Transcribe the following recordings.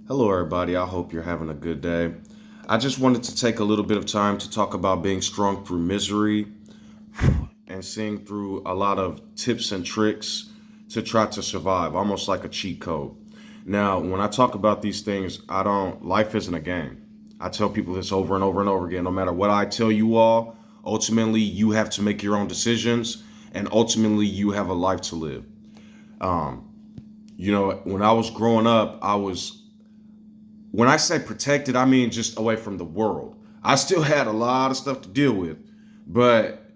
Hello, everybody. I hope you're having a good day. I just wanted to take a little bit of time to talk about being strong through misery and seeing through a lot of tips and tricks to try to survive, almost like a cheat code. Now, when I talk about these things, life isn't a game. I tell people this over and over and over again. No matter what I tell you all, ultimately, you have to make your own decisions and ultimately, you have a life to live. Um, when I was growing up, when I say protected, I mean just away from the world. I still had a lot of stuff to deal with, but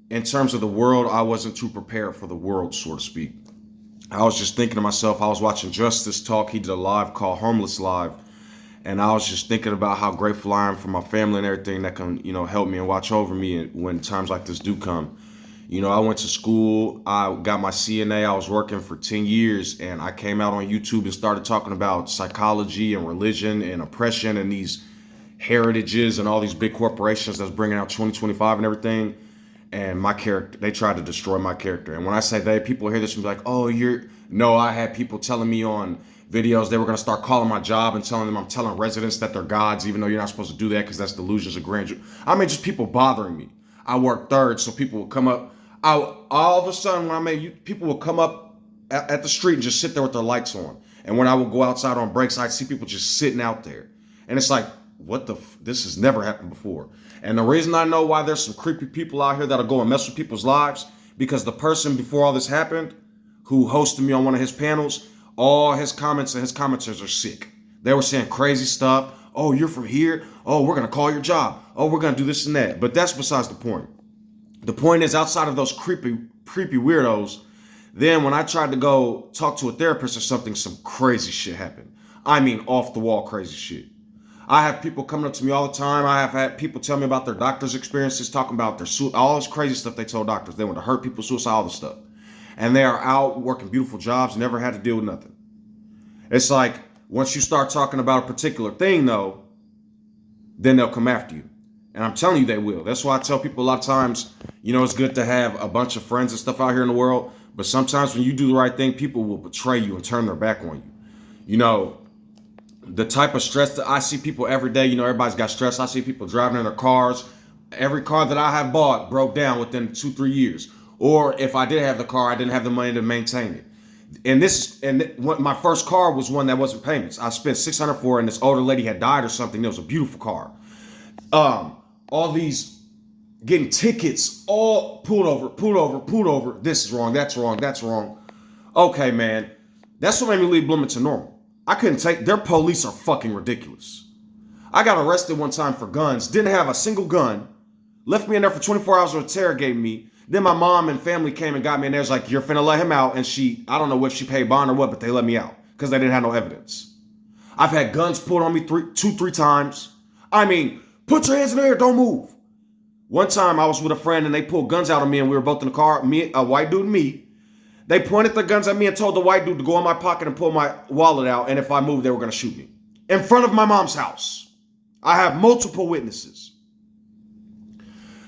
in terms of the world, I wasn't too prepared for the world, so to speak. I was just thinking to myself, I was watching Justice talk. He did a live called Homeless Live. And I was just thinking about how grateful I am for my family and everything that can, help me and watch over me when times like this do come. I went to school, I got my CNA, I was working for 10 years, and I came out on YouTube and started talking about psychology and religion and oppression and these heritages and all these big corporations that's bringing out 2025 and everything. And my character, they tried to destroy my character. And when I say they, people hear this and be like, oh, no, I had people telling me on videos they were going to start calling my job and telling them I'm telling residents that they're gods, even though you're not supposed to do that because that's delusions of grandeur. I mean, just people bothering me. I work third, so people will come up. All of a sudden, when people will come up at the street and just sit there with their lights on. And when I would go outside on breaks, I'd see people just sitting out there. And it's like, this has never happened before. And the reason I know why there's some creepy people out here that'll go and mess with people's lives, because the person before all this happened, who hosted me on one of his panels, all his comments and his commenters are sick. They were saying crazy stuff. Oh, you're from here. Oh, we're going to call your job. Oh, we're going to do this and that. But that's besides the point. The point is, outside of those creepy weirdos, then when I tried to go talk to a therapist or something, some crazy shit happened. I mean, off the wall crazy shit. I have people coming up to me all the time. I have had people tell me about their doctor's experiences, talking about all this crazy stuff they told doctors. They want to hurt people, suicide, all this stuff. And they are out working beautiful jobs, never had to deal with nothing. It's like, once you start talking about a particular thing, though, then they'll come after you. And I'm telling you they will. That's why I tell people a lot of times, it's good to have a bunch of friends and stuff out here in the world. But sometimes when you do the right thing, people will betray you and turn their back on you. The type of stress that I see people every day, everybody's got stress. I see people driving in their cars. Every car that I have bought broke down within 2-3 years. Or if I did have the car, I didn't have the money to maintain it. My first car was one that wasn't payments. I spent $600 for it, and this older lady had died or something. It was a beautiful car. All these getting tickets, all pulled over. This is wrong, that's wrong. Okay, man. That's what made me leave Bloomington normal. I couldn't take, their police are fucking ridiculous. I got arrested one time for guns, didn't have a single gun, left me in there for 24 hours to interrogate me. Then my mom and family came and got me, and they was like, you're finna let him out. And I don't know if she paid bond or what, but they let me out because they didn't have no evidence. I've had guns pulled on me 2-3 times. I mean, put your hands in the air, don't move. One time I was with a friend and they pulled guns out on me and we were both in the car, a white dude and me. They pointed their guns at me and told the white dude to go in my pocket and pull my wallet out, and if I moved, they were going to shoot me. In front of my mom's house. I have multiple witnesses.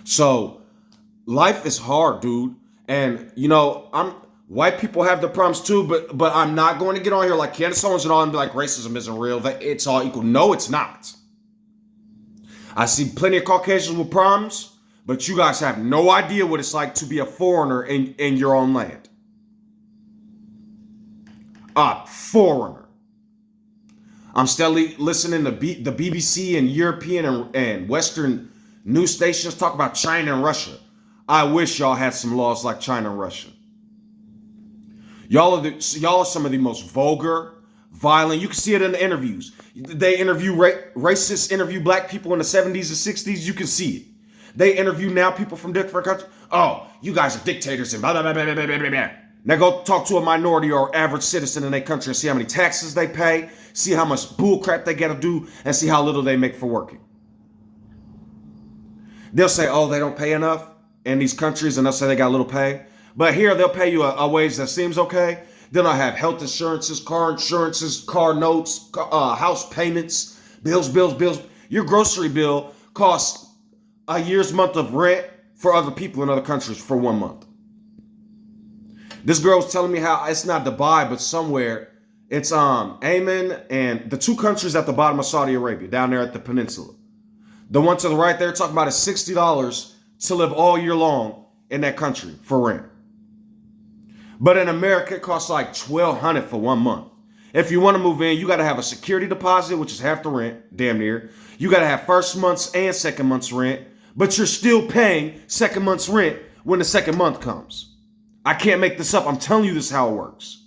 So, life is hard, dude. And, white people have their problems too, but I'm not going to get on here like Candace Owens and all and be like, racism isn't real, that it's all equal. No, it's not. I see plenty of Caucasians with problems, but you guys have no idea what it's like to be a foreigner in your own land. A foreigner. I'm steadily listening to the BBC and European and Western news stations talk about China and Russia. I wish y'all had some laws like China and Russia. Y'all are some of the most vulgar, violent. You can see it in the interviews. They interview racists, interview black people in the 70s and 60s. You can see it. They interview now people from different countries. Oh, you guys are dictators and blah, blah, blah, blah, blah, blah, blah, blah. Now go talk to a minority or average citizen in their country and see how many taxes they pay, see how much bull crap they got to do, and see how little they make for working. They'll say, oh, they don't pay enough in these countries, and they'll say they got little pay. But here they'll pay you a wage that seems okay. Then I have health insurances, car notes, house payments, bills. Your grocery bill costs a year's month of rent for other people in other countries for 1 month. This girl was telling me how it's not Dubai, but somewhere It's Amen and the two countries at the bottom of Saudi Arabia, down there at the peninsula. The one to the right there, talking about is $60 to live all year long in that country for rent. But in America, it costs like $1,200 for 1 month. If you want to move in, you got to have a security deposit, which is half the rent, damn near. You got to have first month's and second month's rent, but you're still paying second month's rent when the second month comes. I can't make this up. I'm telling you this is how it works.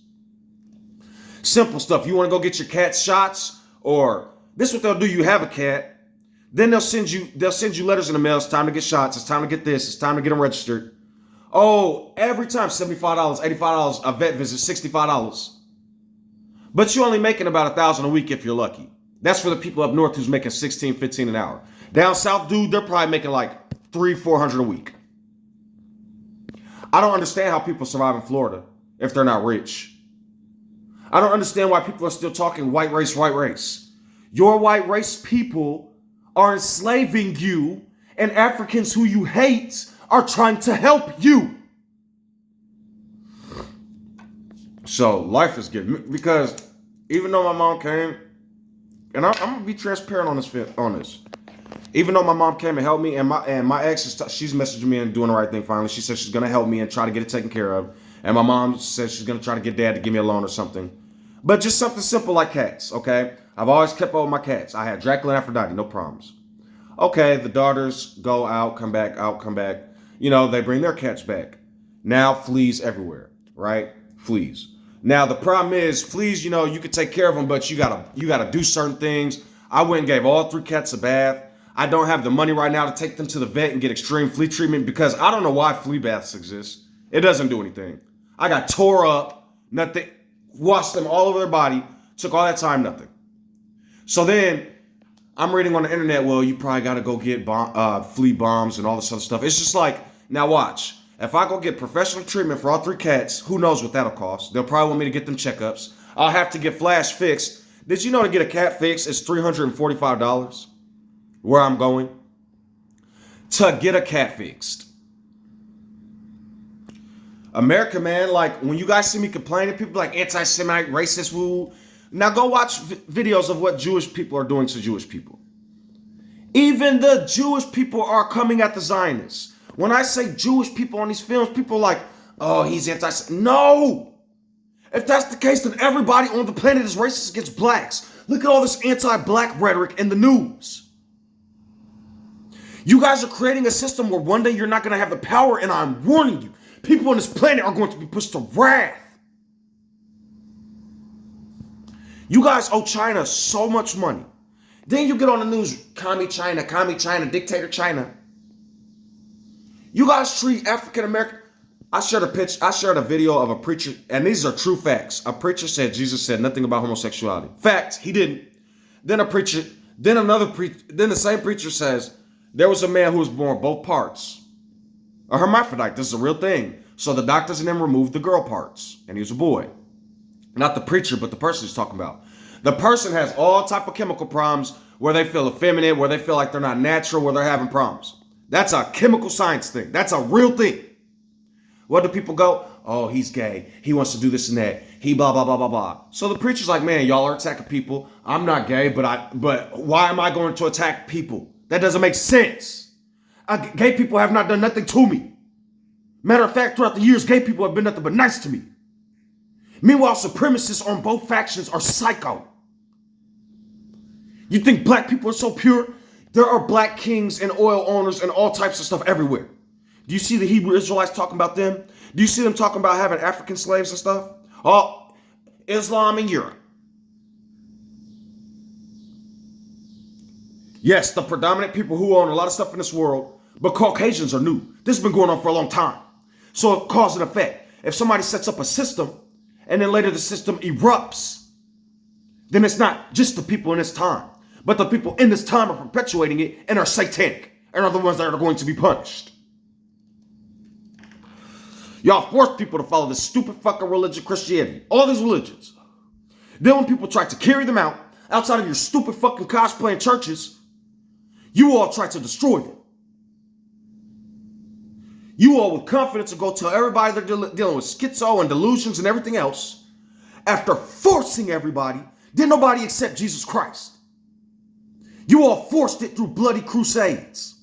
Simple stuff. You want to go get your cat shots, or this is what they'll do. You have a cat, then they'll send you letters in the mail. It's time to get shots. It's time to get this. It's time to get them registered. Oh, every time $75, $85, a vet visit, $65. But you're only making about $1,000 a week if you're lucky. That's for the people up north who's making $16, $15 an hour. Down south, dude, they're probably making like $300, $400 a week. I don't understand how people survive in Florida if they're not rich. I don't understand why people are still talking white race, white race. Your white race people are enslaving you, and Africans who you hate are trying to help you. So life is good, because even though my mom came, and I'm gonna be transparent on this. Even though my mom came and helped me, and my ex she's messaging me and doing the right thing finally. She said she's gonna help me and try to get it taken care of. And my mom says she's gonna try to get dad to give me a loan or something. But just something simple like cats, okay? I've always kept up with my cats. I had Dracula and Aphrodite, no problems. Okay, the daughters go out, come back, out, come back. You know, they bring their cats back. Now fleas everywhere, right? Fleas. Now the problem is fleas, you know, you can take care of them, but you gotta do certain things. I went and gave all 3 cats a bath. I don't have the money right now to take them to the vet and get extreme flea treatment because I don't know why flea baths exist. It doesn't do anything. I got tore up, nothing, washed them all over their body, took all that time, nothing. So then I'm reading on the internet, well, you probably got to go get flea bombs and all this other stuff. It's just like, now watch. If I go get professional treatment for all 3 cats, who knows what that'll cost? They'll probably want me to get them checkups. I'll have to get flash fixed. Did you know to get a cat fixed is $345? Where I'm going? To get a cat fixed. America, man, like when you guys see me complaining, people like anti-Semite, racist, woo. Now go watch videos of what Jewish people are doing to Jewish people. Even the Jewish people are coming at the Zionists. When I say Jewish people on these films, people are like, oh, he's anti-Semite. No! If that's the case, then everybody on the planet is racist against blacks. Look at all this anti-black rhetoric in the news. You guys are creating a system where one day you're not going to have the power, and I'm warning you, people on this planet are going to be pushed to wrath. You guys owe China so much money. Then you get on the news, commie China, dictator China. You guys treat African American. I shared a video of a preacher, and these are true facts. A preacher said Jesus said nothing about homosexuality. Facts, he didn't. Then the same preacher says there was a man who was born both parts. A hermaphrodite, this is a real thing. So the doctors and them removed the girl parts, and he was a boy. Not the preacher, but the person he's talking about. The person has all type of chemical problems where they feel effeminate, where they feel like they're not natural, where they're having problems. That's a chemical science thing. That's a real thing. What do people go? Oh, he's gay. He wants to do this and that. He blah, blah, blah, blah, blah. So the preacher's like, man, y'all are attacking people. I'm not gay, but why am I going to attack people? That doesn't make sense. Gay people have not done nothing to me. Matter of fact, throughout the years, gay people have been nothing but nice to me. Meanwhile, supremacists on both factions are psycho. You think black people are so pure? There are black kings and oil owners and all types of stuff everywhere. Do you see the Hebrew Israelites talking about them? Do you see them talking about having African slaves and stuff? Oh, Islam in Europe. Yes, the predominant people who own a lot of stuff in this world, but Caucasians are new. This has been going on for a long time. So it cause and effect. If somebody sets up a system and then later the system erupts, then it's not just the people in this time, but the people in this time are perpetuating it and are satanic and are the ones that are going to be punished. Y'all force people to follow this stupid fucking religion, Christianity, all these religions. Then when people try to carry them out outside of your stupid fucking cosplaying churches, you all try to destroy them. You all with confidence will go tell everybody they're dealing with schizo and delusions and everything else, after forcing everybody, didn't nobody accept Jesus Christ. You all forced it through bloody crusades.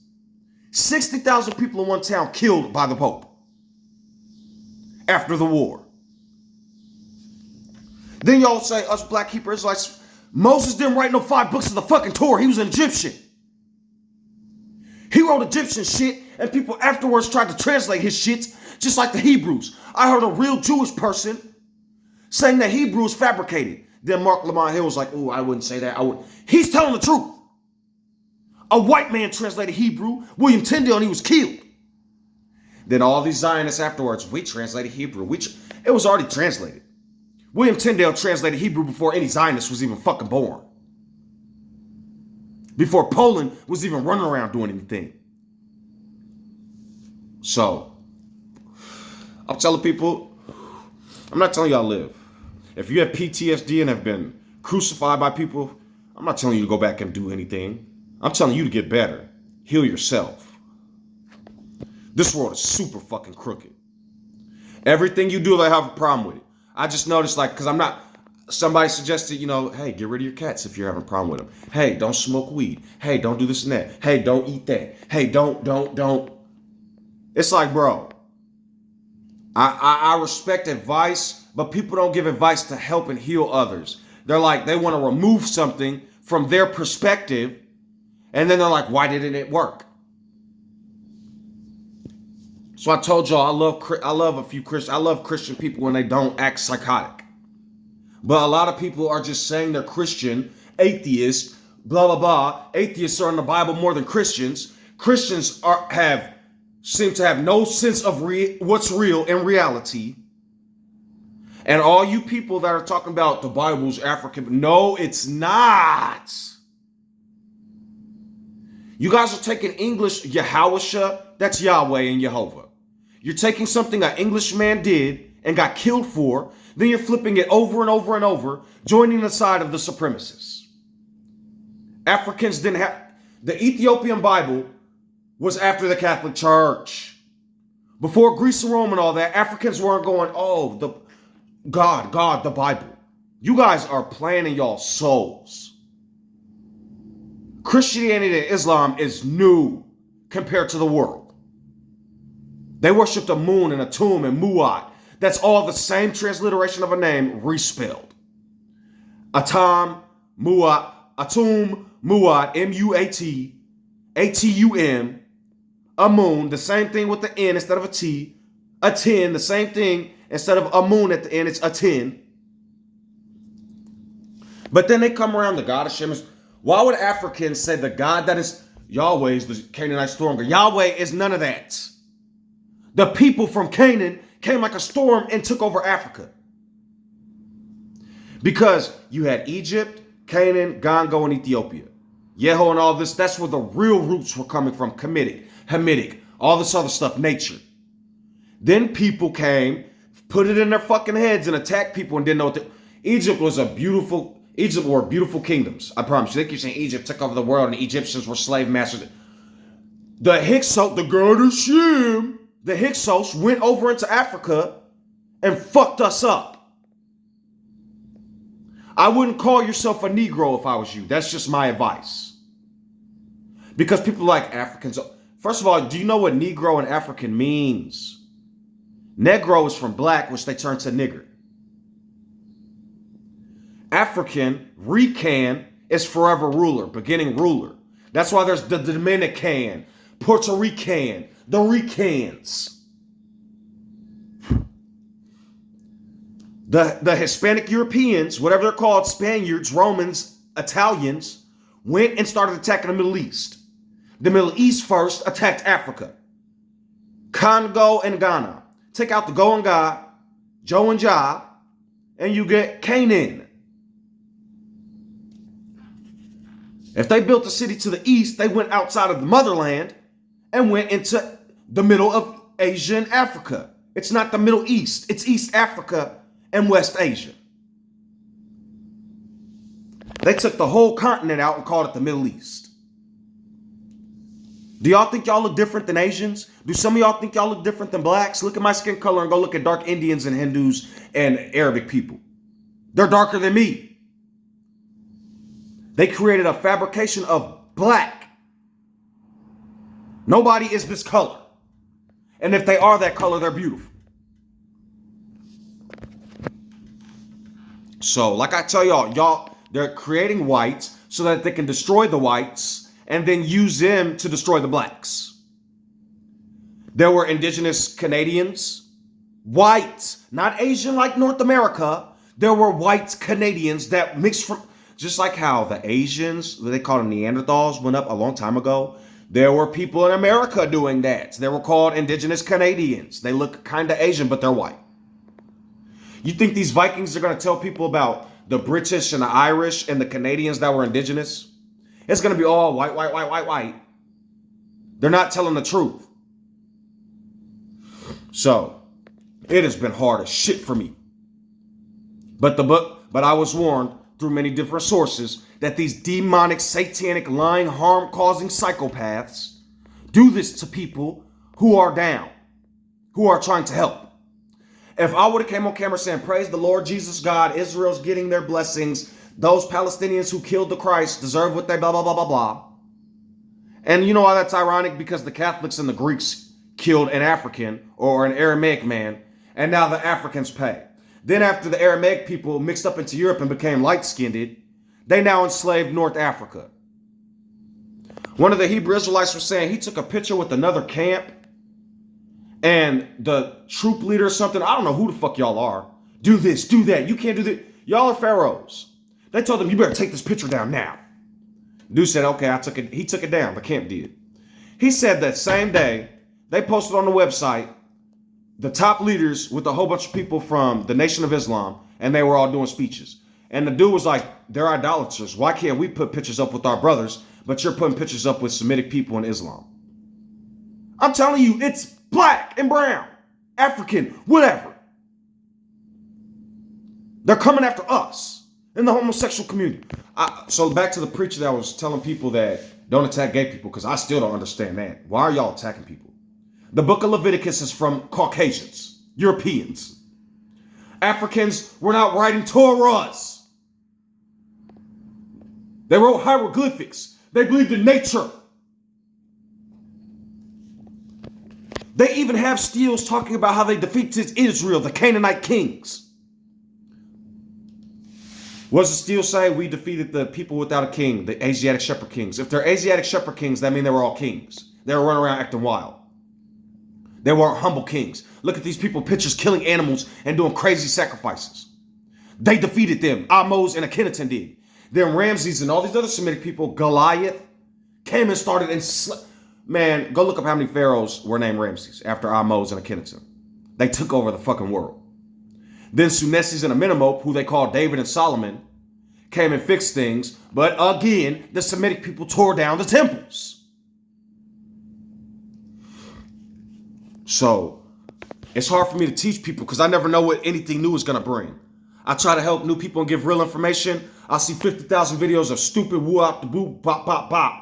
60,000 people in one town killed by the Pope after the war. Then y'all say, us black Hebrew Israelites, Moses didn't write no 5 books of the fucking Torah. He was an Egyptian. He wrote Egyptian shit, and people afterwards tried to translate his shit just like the Hebrews. I heard a real Jewish person saying that Hebrew is fabricated. Then Mark Lamont Hill was like, oh, I wouldn't say that. I would. He's telling the truth. A white man translated Hebrew, William Tyndale, and he was killed. Then all these Zionists afterwards, we translated Hebrew. It was already translated. William Tyndale translated Hebrew before any Zionist was even fucking born. Before Poland was even running around doing anything. So, I'm telling people, I'm not telling y'all to live. If you have PTSD and have been crucified by people, I'm not telling you to go back and do anything. I'm telling you to get better. Heal yourself. This world is super fucking crooked. Everything you do, I have a problem with it. I just noticed, like, because I'm not, somebody suggested, hey, get rid of your cats if you're having a problem with them. Hey, don't smoke weed. Hey, don't do this and that. Hey, don't eat that. Hey, don't. It's like, bro, I respect advice, but people don't give advice to help and heal others. They're like, they want to remove something from their perspective, and then they're like, why didn't it work? So I told y'all, I love Christian people when they don't act psychotic. But a lot of people are just saying they're Christian, atheists, blah, blah, blah. Atheists are in the Bible more than Christians. Christians seem to have no sense of what's real in reality. And all you people that are talking about the Bible's African, no, it's not. You guys are taking English Yahawasha, that's Yahweh and Jehovah. You're taking something an Englishman did and got killed for, then you're flipping it over and over and over, joining the side of the supremacists. Africans didn't have, the Ethiopian Bible was after the Catholic Church. Before Greece and Rome and all that, Africans weren't going, oh, the God, the Bible. You guys are playing in y'all's souls. Christianity and Islam is new compared to the world. They worship the moon and a tomb and Muat. That's all the same transliteration of a name respelled. Atum, Muat, M-U-A-T, A-T-U-M, a moon, the same thing with the N instead of a T, a 10, the same thing, instead of a moon at the end, it's a 10. But then they come around, the God of Shem is, why would Africans say the God that is Yahweh is the Canaanite storm? Yahweh is none of that. The people from Canaan came like a storm and took over Africa. Because you had Egypt, Canaan, Congo, and Ethiopia. Yeho and all this, that's where the real roots were coming from. Hamitic, all this other stuff, nature. Then people came, put it in their fucking heads and attacked people and didn't know what Egypt were beautiful kingdoms. I promise you. They keep saying Egypt took over the world and the Egyptians were slave masters. The Hyksos, the God of Shem, the Hyksos went over into Africa and fucked us up. I wouldn't call yourself a Negro if I was you. That's just my advice. Because people like Africans. First of all, do you know what Negro and African means? Negro is from black, which they turn to nigger. African, Rican, is forever ruler, beginning ruler. That's why there's the Dominican, Puerto Rican, the Ricans. The Hispanic Europeans, whatever they're called, Spaniards, Romans, Italians, went and started attacking the Middle East. The Middle East first attacked Africa. Congo and Ghana. Take out the Go and Ga, Joe and Ja, and you get Canaan. If they built a city to the east, they went outside of the motherland and went into the middle of Asia and Africa. It's not the Middle East. It's East Africa and West Asia. They took the whole continent out and called it the Middle East. Do y'all think y'all look different than Asians? Do some of y'all think y'all look different than blacks? Look at my skin color and go look at dark Indians and Hindus and Arabic people. They're darker than me. They created a fabrication of black. Nobody is this color. And if they are that color, they're beautiful. So, like I tell y'all, they're creating whites so that they can destroy the whites and then use them to destroy the blacks. There were indigenous Canadians, whites, not Asian like North America. There were white Canadians that mixed from, just like how the Asians, they called them Neanderthals, went up a long time ago. There were people in America doing that. They were called indigenous Canadians. They look kind of Asian, but they're white. You think these Vikings are going to tell people about the British and the Irish and the Canadians that were indigenous? It's going to be all white, white, white, white, white. They're not telling the truth. So, it has been hard as shit for me. But I was warned through many different sources that these demonic, satanic, lying, harm-causing psychopaths do this to people who are down, who are trying to help. If I would have came on camera saying, praise the Lord Jesus God, Israel's getting their blessings, those Palestinians who killed the Christ deserve what they blah, blah, blah, blah, blah. And you know why that's ironic? Because the Catholics and the Greeks killed an African or an Aramaic man, and now the Africans pay. Then after the Aramaic people mixed up into Europe and became light-skinned, they now enslaved North Africa. One of the Hebrew Israelites was saying he took a picture with another camp, and the troop leader or something, I don't know who the fuck y'all are, do this, do that, you can't do that. Y'all are pharaohs. They told him, you better take this picture down now. Dude said, okay, he took it down, the camp did. He said that same day, they posted on the website, the top leaders with a whole bunch of people from the Nation of Islam, and they were all doing speeches. And the dude was like, they're idolaters. Why can't we put pictures up with our brothers, but you're putting pictures up with Semitic people in Islam? I'm telling you, it's black and brown, African, whatever. They're coming after us in the homosexual community. So back to the preacher that was telling people that don't attack gay people, because I still don't understand that. Why are y'all attacking people? The book of Leviticus is from Caucasians, Europeans. Africans were not writing Torahs. They wrote hieroglyphics. They believed in nature. They even have steels talking about how they defeated Israel, the Canaanite kings. What does the steel say? We defeated the people without a king, the Asiatic shepherd kings. If they're Asiatic shepherd kings, that means they were all kings. They were running around acting wild. They weren't humble kings. Look at these people, pictures killing animals and doing crazy sacrifices. They defeated them. Ahmose and Akhenaten did. Then Ramses and all these other Semitic people, Goliath, came and started and man, go look up how many pharaohs were named Ramses after Ahmose and Akhenaten. They took over the fucking world. Then Sunesis and Amenemop, who they called David and Solomon, came and fixed things. But again, the Semitic people tore down the temples. So it's hard for me to teach people because I never know what anything new is going to bring. I try to help new people and give real information. I see 50,000 videos of stupid woo-op, the boo, bop, bop, bop.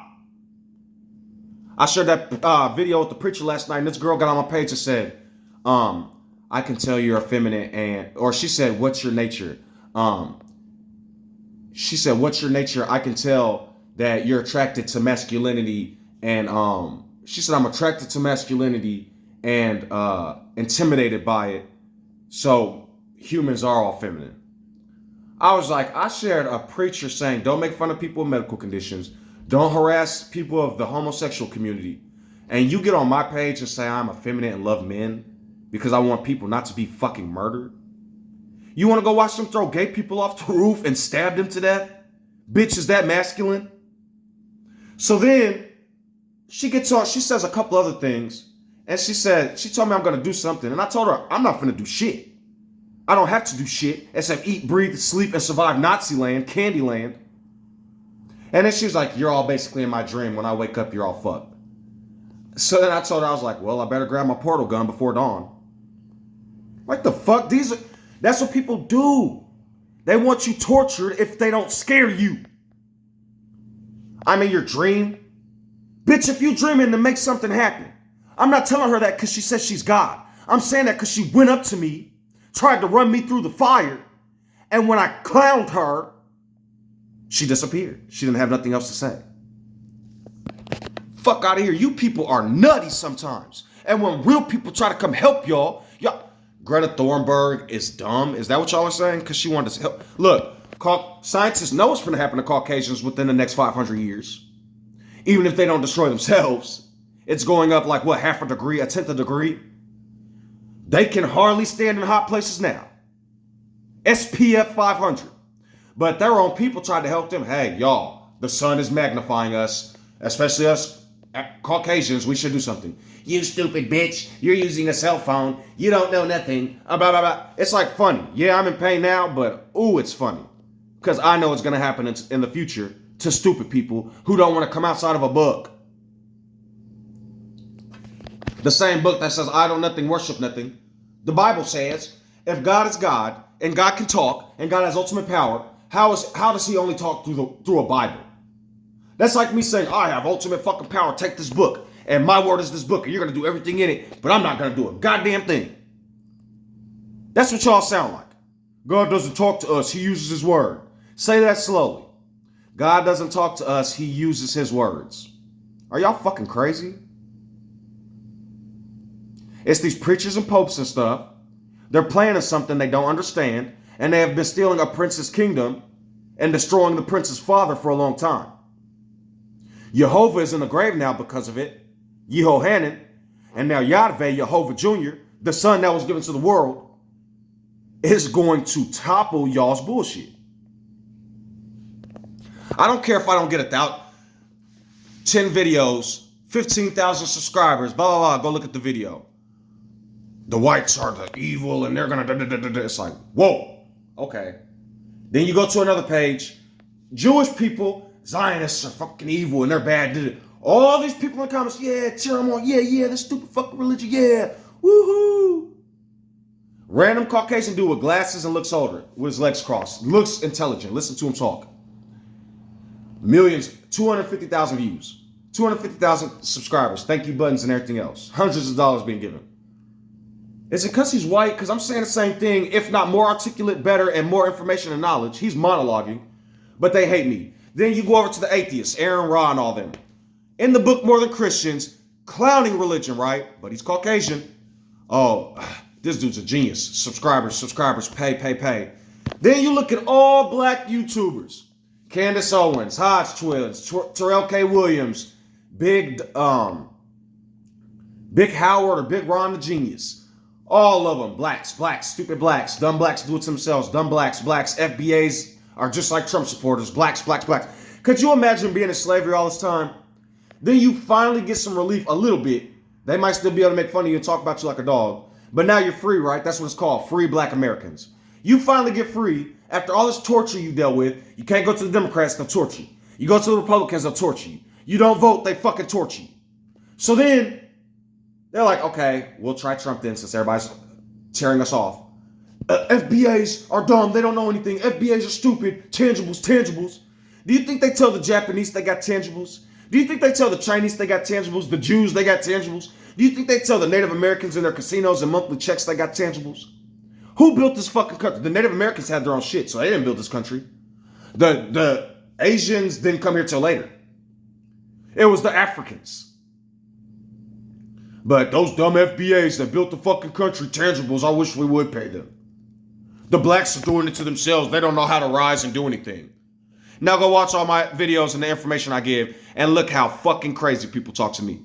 I shared that video with the preacher last night, and this girl got on my page and said, I can tell you're effeminate, or she said, what's your nature? She said, what's your nature? I can tell that you're attracted to masculinity, and she said, I'm attracted to masculinity and intimidated by it. So humans are all feminine. I was like, I shared a preacher saying, don't make fun of people with medical conditions. Don't harass people of the homosexual community. And you get on my page and say I'm effeminate and love men because I want people not to be fucking murdered. You want to go watch them throw gay people off the roof and stab them to death? Bitch, is that masculine? So then she gets on, she says a couple other things. And she told me I'm going to do something. And I told her, I'm not going to do shit. I don't have to do shit except eat, breathe, sleep, and survive Nazi land, Candyland. And then she was like, you're all basically in my dream. When I wake up, you're all fucked. So then I told her, I was like, well, I better grab my portal gun before dawn. What the fuck? That's what people do. They want you tortured if they don't scare you. I'm in your dream. Bitch, if you dreaming to make something happen. I'm not telling her that because she says she's God. I'm saying that because she went up to me, tried to run me through the fire, And when I clowned her, she disappeared. She didn't have nothing else to say. Fuck out of here. You people are nutty sometimes. And when real people try to come help y'all, Greta Thunberg is dumb. Is that what y'all are saying? Because she wanted to help. Look, scientists know what's going to happen to Caucasians within the next 500 years. Even if they don't destroy themselves. It's going up like, what, half a degree, a tenth of a degree? They can hardly stand in hot places now. SPF 500. But their own people tried to help them. Hey, y'all, the sun is magnifying us, especially us Caucasians. We should do something. You stupid bitch. You're using a cell phone. You don't know nothing. Blah, blah, blah. It's like funny. Yeah, I'm in pain now, but ooh, it's funny. Because I know it's going to happen in the future to stupid people who don't want to come outside of a book. The same book that says, idle nothing, worship nothing. The Bible says, if God is God, and God can talk, and God has ultimate power, how does he only talk through a Bible? That's like me saying, I have ultimate fucking power, take this book, and my word is this book, and you're going to do everything in it, but I'm not going to do a goddamn thing. That's what y'all sound like. God doesn't talk to us, he uses his word. Say that slowly. God doesn't talk to us, he uses his words. Are y'all fucking crazy? It's these preachers and popes and stuff. They're playing in something they don't understand, and they have been stealing a prince's kingdom and destroying the prince's father for a long time. Jehovah is in the grave now because of it. Yehohanan, and now Yahweh, Jehovah Jr., the son that was given to the world, is going to topple y'all's bullshit. I don't care if I don't get 10 videos, 15,000 subscribers, blah, blah, blah. Go look at the video. The whites are the evil and they're going to... It's like, whoa, okay. Then you go to another page. Jewish people, Zionists are fucking evil and they're bad. All these people in the comments, yeah, cheer them on. Yeah, this stupid fucking religion. Yeah, woohoo. Random Caucasian dude with glasses and looks older, with his legs crossed. Looks intelligent. Listen to him talk. Millions, 250,000 views. 250,000 subscribers. Thank you buttons and everything else. Hundreds of dollars being given. Is it because he's white? Because I'm saying the same thing, if not more articulate, better, and more information and knowledge. He's monologuing, but they hate me. Then you go over to the atheists, Aaron Ra and all them. In the book More Than Christians, clowning religion, right? But he's Caucasian. Oh, this dude's a genius. Subscribers, pay. Then you look at all black YouTubers. Candace Owens, Hodge Twins, Terrell K. Williams, Big Howard or Big Ron the Genius. All of them, blacks, stupid blacks, dumb blacks do it themselves, dumb blacks, FBAs are just like Trump supporters, blacks. Could you imagine being in slavery all this time? Then you finally get some relief a little bit. They might still be able to make fun of you and talk about you like a dog. But now you're free, right? That's what it's called, free black Americans. You finally get free after all this torture you dealt with. You can't go to the Democrats, they'll torture you. You go to the Republicans, they'll torture you. You don't vote, they fucking torture you. So then, they're like, okay, we'll try Trump then since everybody's tearing us off. FBAs are dumb. They don't know anything. FBAs are stupid. Tangibles. Do you think they tell the Japanese they got tangibles? Do you think they tell the Chinese they got tangibles? The Jews they got tangibles? Do you think they tell the Native Americans in their casinos and monthly checks they got tangibles? Who built this fucking country? The Native Americans had their own shit, so they didn't build this country. The Asians didn't come here till later. It was the Africans. But those dumb FBAs that built the fucking country, tangibles, I wish we would pay them. The blacks are doing it to themselves. They don't know how to rise and do anything. Now go watch all my videos and the information I give and look how fucking crazy people talk to me.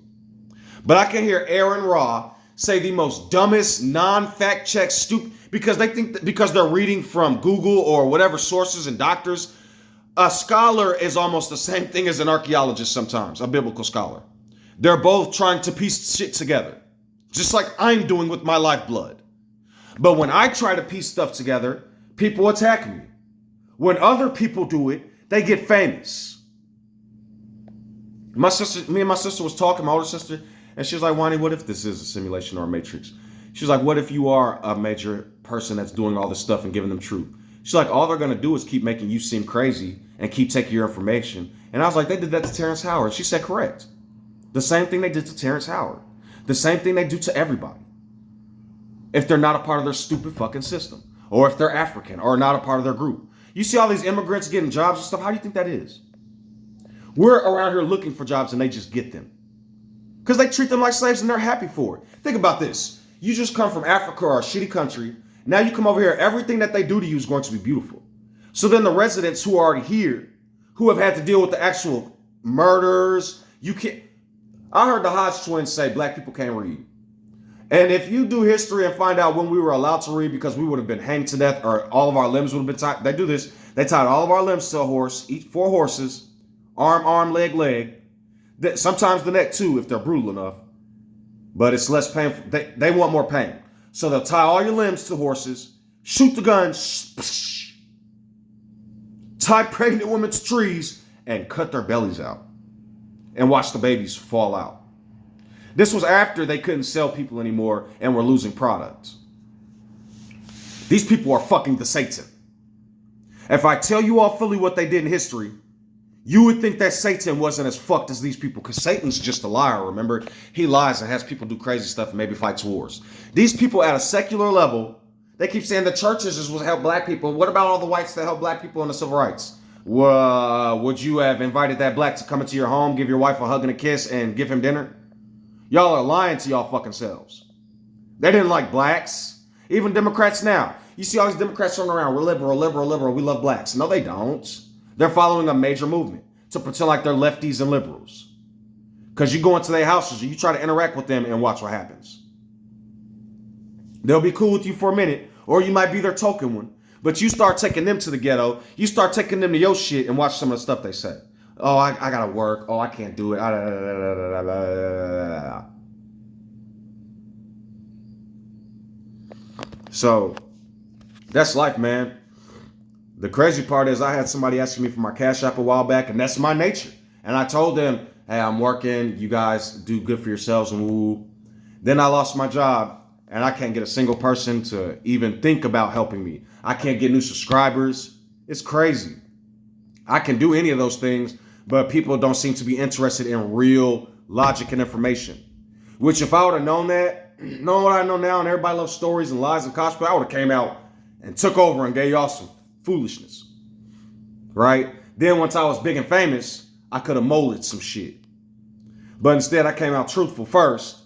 But I can hear Aaron Ra say the most dumbest, non-fact check, stupid, because they think that because they're reading from Google or whatever sources and doctors, a scholar is almost the same thing as an archaeologist sometimes, a biblical scholar. They're both trying to piece shit together, just like I'm doing with my lifeblood. But when I try to piece stuff together, people attack me. When other people do it, they get famous. Me and my sister was talking, my older sister, and she was like, Juannie, what if this is a simulation or a matrix? She's like, what if you are a major person that's doing all this stuff and giving them truth? She's like, all they're going to do is keep making you seem crazy and keep taking your information. And I was like, they did that to Terrence Howard. She said, correct. The same thing they did to Terrence Howard. The same thing they do to everybody. If they're not a part of their stupid fucking system. or if they're African or not a part of their group. You see all these immigrants getting jobs and stuff. How do you think that is? We're around here looking for jobs and they just get them. Because they treat them like slaves and they're happy for it. Think about this. You just come from Africa or a shitty country. Now you come over here. Everything that they do to you is going to be beautiful. So then the residents who are already here, who have had to deal with the actual murders, you can't. I heard the Hodge twins say black people can't read. And if you do history and find out when we were allowed to read because we would have been hanged to death or all of our limbs would have been tied. They do this. They tied all of our limbs to a horse, each 4 horses, arm, leg. Sometimes the neck too if they're brutal enough. But it's less painful. They want more pain. So they'll tie all your limbs to horses, shoot the gun, tie pregnant women to trees, and cut their bellies out. And watch the babies fall out. This was after they couldn't sell people anymore and were losing products. These people are fucking the Satan. If I tell you all fully what they did in history, you would think that Satan wasn't as fucked as these people, because Satan's just a liar, remember? He lies and has people do crazy stuff and maybe fights wars. These people at a secular level, they keep saying the churches is what help black people. What about all the whites that help black people in the civil rights? Would you have invited that black to come into your home, give your wife a hug and a kiss, and give him dinner? Y'all are lying to y'all fucking selves. They didn't like blacks. Even Democrats now. You see all these Democrats running around. We're liberal. We love blacks. No, they don't. They're following a major movement to pretend like they're lefties and liberals. Because you go into their houses, you try to interact with them and watch what happens. They'll be cool with you for a minute, or you might be their token one. But you start taking them to the ghetto, you start taking them to your shit and watch some of the stuff they say. Oh, I gotta work. Oh, I can't do it. So, that's life, man. The crazy part is I had somebody asking me for my Cash App a while back, and that's my nature. And I told them, hey, I'm working. You guys do good for yourselves and woo. Then I lost my job, and I can't get a single person to even think about helping me. I can't get new subscribers. It's crazy. I can do any of those things, but people don't seem to be interested in real logic and information. Which if I would have known that, know what I know now, and everybody loves stories and lies and cosplay, I would have came out and took over and gave y'all some foolishness. Right? Then once I was big and famous, I could have molded some shit. But instead I came out truthful first,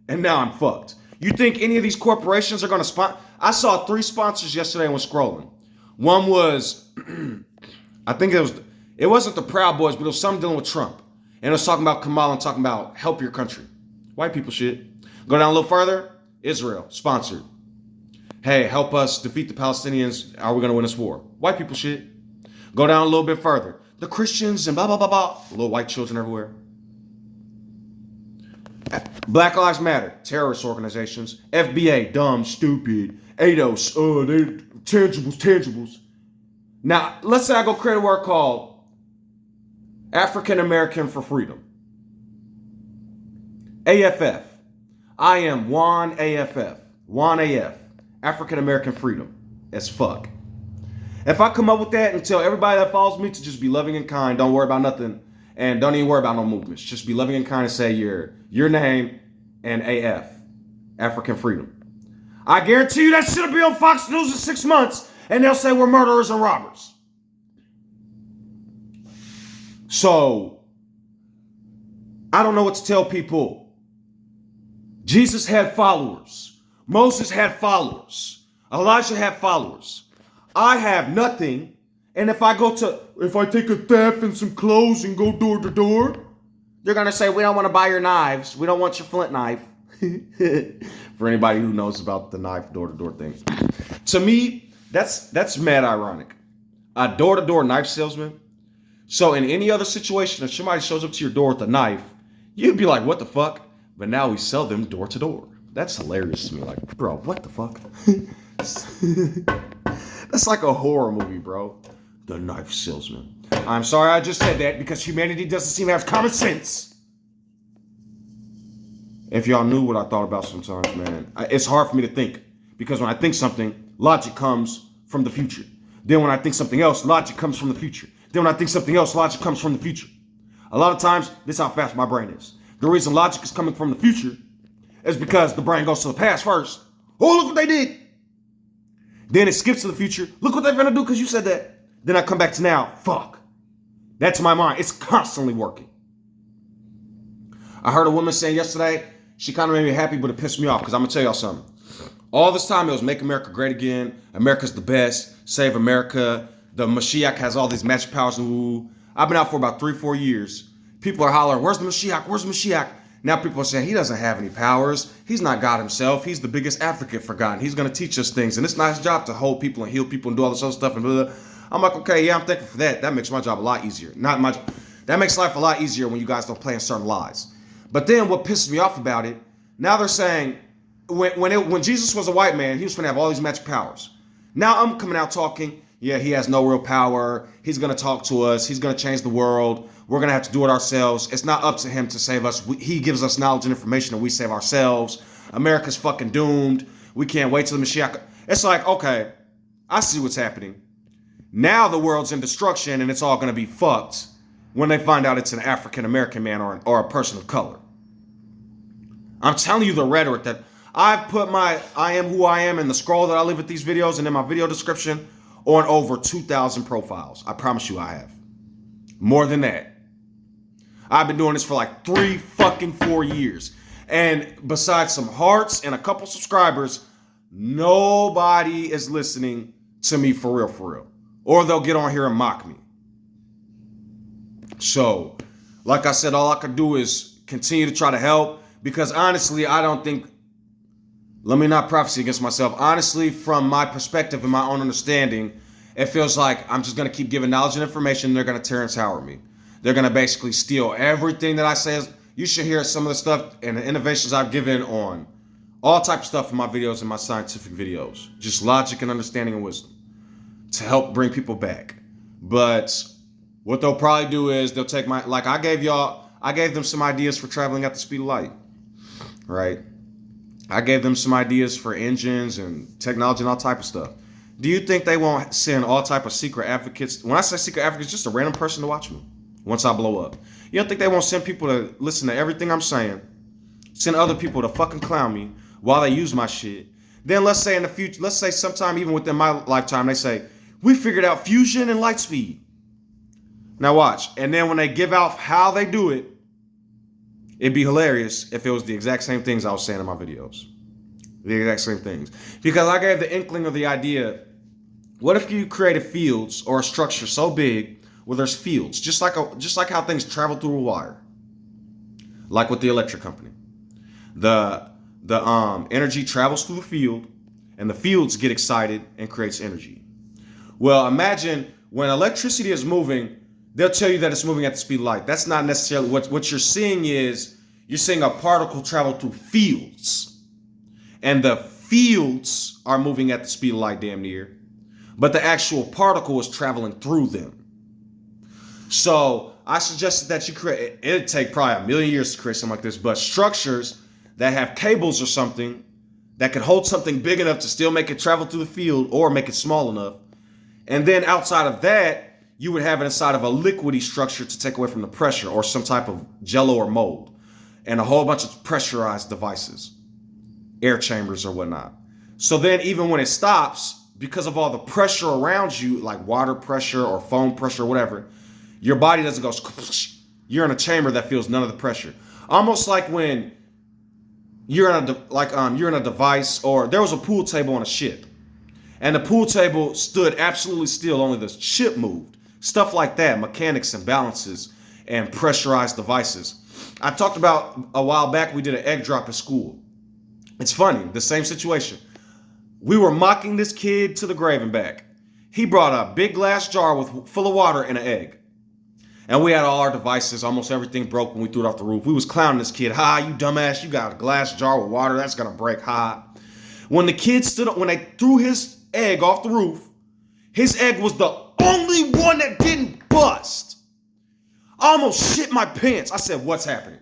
and now I'm fucked. You think any of these corporations are going to sponsor? I saw 3 sponsors yesterday and was scrolling. One was, I think it wasn't the Proud Boys, but it was something dealing with Trump. And it was talking about Kamala and talking about help your country. White people shit. Go down a little further, Israel, sponsored. Hey, help us defeat the Palestinians. Are we going to win this war? White people shit. Go down a little bit further. The Christians and blah, blah, blah, blah. Little white children everywhere. Black Lives Matter, terrorist organizations. FBA, dumb, stupid. ADOS, they tangibles. Now, let's say I go create a word called African American for Freedom. AFF. I am Juan AFF. Juan AF. African American Freedom. As fuck. If I come up with that and tell everybody that follows me to just be loving and kind, don't worry about nothing, and don't even worry about no movements. Just be loving and kind and say your name and AF. African Freedom. I guarantee you that shit'll be on Fox News in 6 months, and they'll say we're murderers and robbers. So, I don't know what to tell people. Jesus had followers. Moses had followers. Elijah had followers. I have nothing. And if I take a theft and some clothes and go door to door, they're going to say, we don't want to buy your knives. We don't want your flint knife. For anybody who knows about the knife door-to-door thing. To me, that's mad ironic. A door-to-door knife salesman. So in any other situation, if somebody shows up to your door with a knife, you'd be like, what the fuck? But now we sell them door-to-door. That's hilarious to me. Like, bro, what the fuck? That's like a horror movie, bro. The knife salesman. I'm sorry I just said that because humanity doesn't seem to have common sense. If y'all knew what I thought about sometimes, man, it's hard for me to think. Because when I think something, logic comes from the future. Then when I think something else, logic comes from the future. Then when I think something else, logic comes from the future. A lot of times, this is how fast my brain is. The reason logic is coming from the future is because the brain goes to the past first. Oh, look what they did. Then it skips to the future. Look what they're gonna do because you said that. Then I come back to now. Fuck. That's my mind. It's constantly working. I heard a woman saying yesterday, she kind of made me happy, but it pissed me off because I'm gonna tell y'all something. All this time it was Make America Great Again. America's the best. Save America. The Mashiach has all these magic powers. Ooh. I've been out for about 3-4 years. People are hollering, where's the Mashiach? Where's the Mashiach? Now people are saying he doesn't have any powers. He's not God himself. He's the biggest advocate for God. And he's going to teach us things. And it's not his job to hold people and heal people and do all this other stuff. And blah, blah. I'm like, okay, yeah, I'm thankful for that. That makes my job a lot easier. That makes life a lot easier when you guys don't play in certain lies. But then what pisses me off about it, now they're saying when Jesus was a white man, he was going to have all these magic powers. Now I'm coming out talking, yeah, he has no real power. He's going to talk to us. He's going to change the world. We're going to have to do it ourselves. It's not up to him to save us. He gives us knowledge and information and we save ourselves. America's fucking doomed. We can't wait till the Mashiach. It's like, okay, I see what's happening. Now the world's in destruction and it's all going to be fucked when they find out it's an African-American man or a person of color. I'm telling you the rhetoric that I've put my I am who I am in the scroll that I leave with these videos and in my video description on over 2,000 profiles. I promise you I have. More than that. I've been doing this for like 4 years. And besides some hearts and a couple subscribers, nobody is listening to me for real. Or they'll get on here and mock me. So, like I said, all I can do is continue to try to help. Because honestly, I don't think, let me not prophesy against myself. Honestly, from my perspective and my own understanding, it feels like I'm just going to keep giving knowledge and information. And they're going to Terrence Howard me. They're going to basically steal everything that I say. You should hear some of the stuff and the innovations I've given on all type of stuff in my videos and my scientific videos. Just logic and understanding and wisdom to help bring people back. But what they'll probably do is they'll take like I gave them some ideas for traveling at the speed of light, right? I gave them some ideas for engines and technology and all type of stuff. Do you think they won't send all type of secret advocates? When I say secret advocates, just a random person to watch me once I blow up. You don't think they won't send people to listen to everything I'm saying? Send other people to fucking clown me while they use my shit. Then let's say in the future, let's say sometime even within my lifetime, they say, we figured out fusion and light speed. Now watch. And then when they give out how they do it, it'd be hilarious if it was the exact same things I was saying in my videos. The exact same things. Because I gave the inkling of the idea, what if you created fields or a structure so big where there's fields, just like how things travel through a wire, like with the electric company. The energy travels through the field, and the fields get excited and creates energy. Well, imagine when electricity is moving, they'll tell you that it's moving at the speed of light. That's not necessarily what you're seeing is you're seeing a particle travel through fields, and the fields are moving at the speed of light damn near, but the actual particle is traveling through them. So I suggested that you create, it'd take probably 1 million years to create something like this, but structures that have cables or something that could hold something big enough to still make it travel through the field or make it small enough. And then outside of that, you would have it inside of a liquidy structure to take away from the pressure or some type of jello or mold and a whole bunch of pressurized devices, air chambers or whatnot. So then even when it stops, because of all the pressure around you, like water pressure or foam pressure or whatever, your body doesn't go, you're in a chamber that feels none of the pressure. Almost like when you're in a device, or there was a pool table on a ship and the pool table stood absolutely still, only the ship moved. Stuff like that, mechanics and balances and pressurized devices. I talked about a while back, we did an egg drop at school. It's funny, the same situation. We were mocking this kid to the grave and back. He brought a big glass jar full of water and an egg. And we had all our devices, almost everything broke when we threw it off the roof. We was clowning this kid. Ha, you dumbass, you got a glass jar with water, that's gonna break. Ha. When the kid stood up, when they threw his egg off the roof, his egg was the only one that didn't bust. I almost shit my pants. I said, what's happening?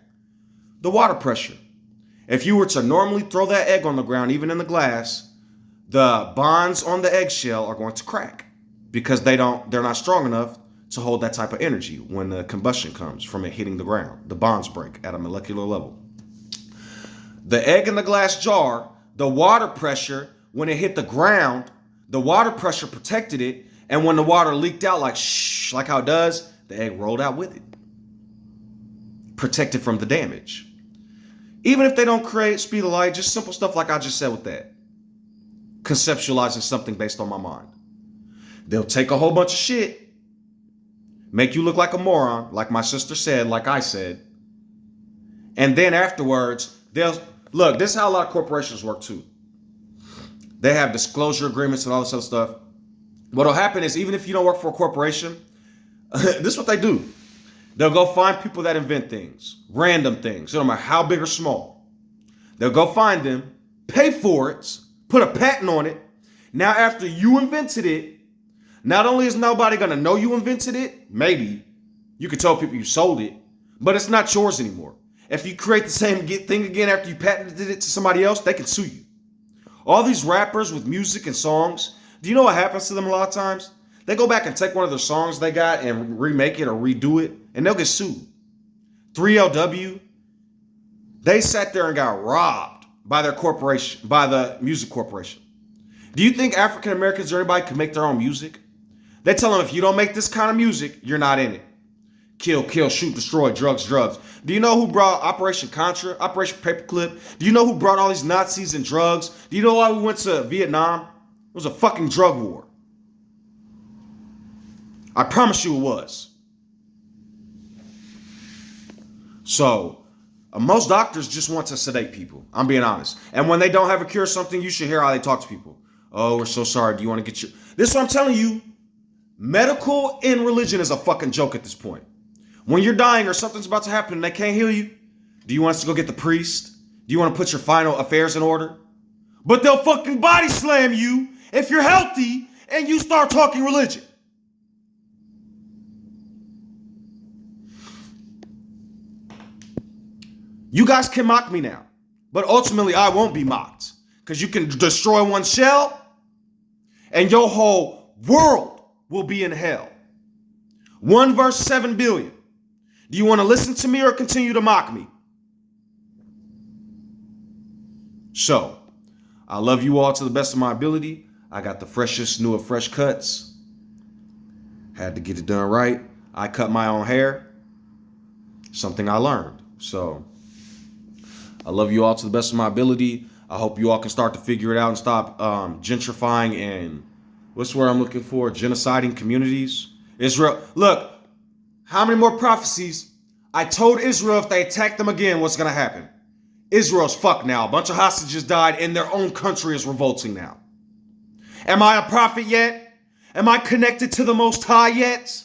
The water pressure. If you were to normally throw that egg on the ground, even in the glass, the bonds on the eggshell are going to crack because they're not strong enough to hold that type of energy when the combustion comes from it hitting the ground. The bonds break at a molecular level. The egg in the glass jar, the water pressure, when it hit the ground, The water pressure protected it, and when the water leaked out like how it does, the egg rolled out with it. Protected from the damage. Even if they don't create speed of light, just simple stuff like I just said with that. Conceptualizing something based on my mind. They'll take a whole bunch of shit, make you look like a moron, like my sister said, like I said, and then afterwards, they'll look, this is how a lot of corporations work too. They have disclosure agreements and all this other stuff. What'll happen is, even if you don't work for a corporation, this is what they do. They'll go find people that invent things, random things, no matter how big or small. They'll go find them, pay for it, put a patent on it. Now, after you invented it, not only is nobody going to know you invented it, maybe you could tell people you sold it, but it's not yours anymore. If you create the same thing again after you patented it to somebody else, they can sue you. All these rappers with music and songs, do you know what happens to them a lot of times? They go back and take one of their songs they got and remake it or redo it, and they'll get sued. 3LW, they sat there and got robbed by their corporation, by the music corporation. Do you think African Americans or anybody can make their own music? They tell them, if you don't make this kind of music, you're not in it. Kill, kill, shoot, destroy, drugs, drugs. Do you know who brought Operation Contra, Operation Paperclip? Do you know who brought all these Nazis and drugs? Do you know why we went to Vietnam? It was a fucking drug war. I promise you it was. So, most doctors just want to sedate people. I'm being honest. And when they don't have a cure or something, you should hear how they talk to people. Oh, we're so sorry. Do you want to get your... This is what I'm telling you. Medical and religion is a fucking joke at this point. When you're dying or something's about to happen and they can't heal you, do you want us to go get the priest? Do you want to put your final affairs in order? But they'll fucking body slam you if you're healthy and you start talking religion. You guys can mock me now, but ultimately I won't be mocked, because you can destroy one shell and your whole world will be in hell. 1 verse 7 billion. Do you want to listen to me or continue to mock me? So, I love you all to the best of my ability. I got the freshest, new and fresh cuts. Had to get it done right. I cut my own hair. Something I learned. So, I love you all to the best of my ability. I hope you all can start to figure it out and stop gentrifying and, what's the word I'm looking for? Genociding communities. Israel, look, how many more prophecies? I told Israel if they attack them again, what's going to happen? Israel's fucked now. A bunch of hostages died and their own country is revolting now. Am I a prophet yet? Am I connected to the Most High yet?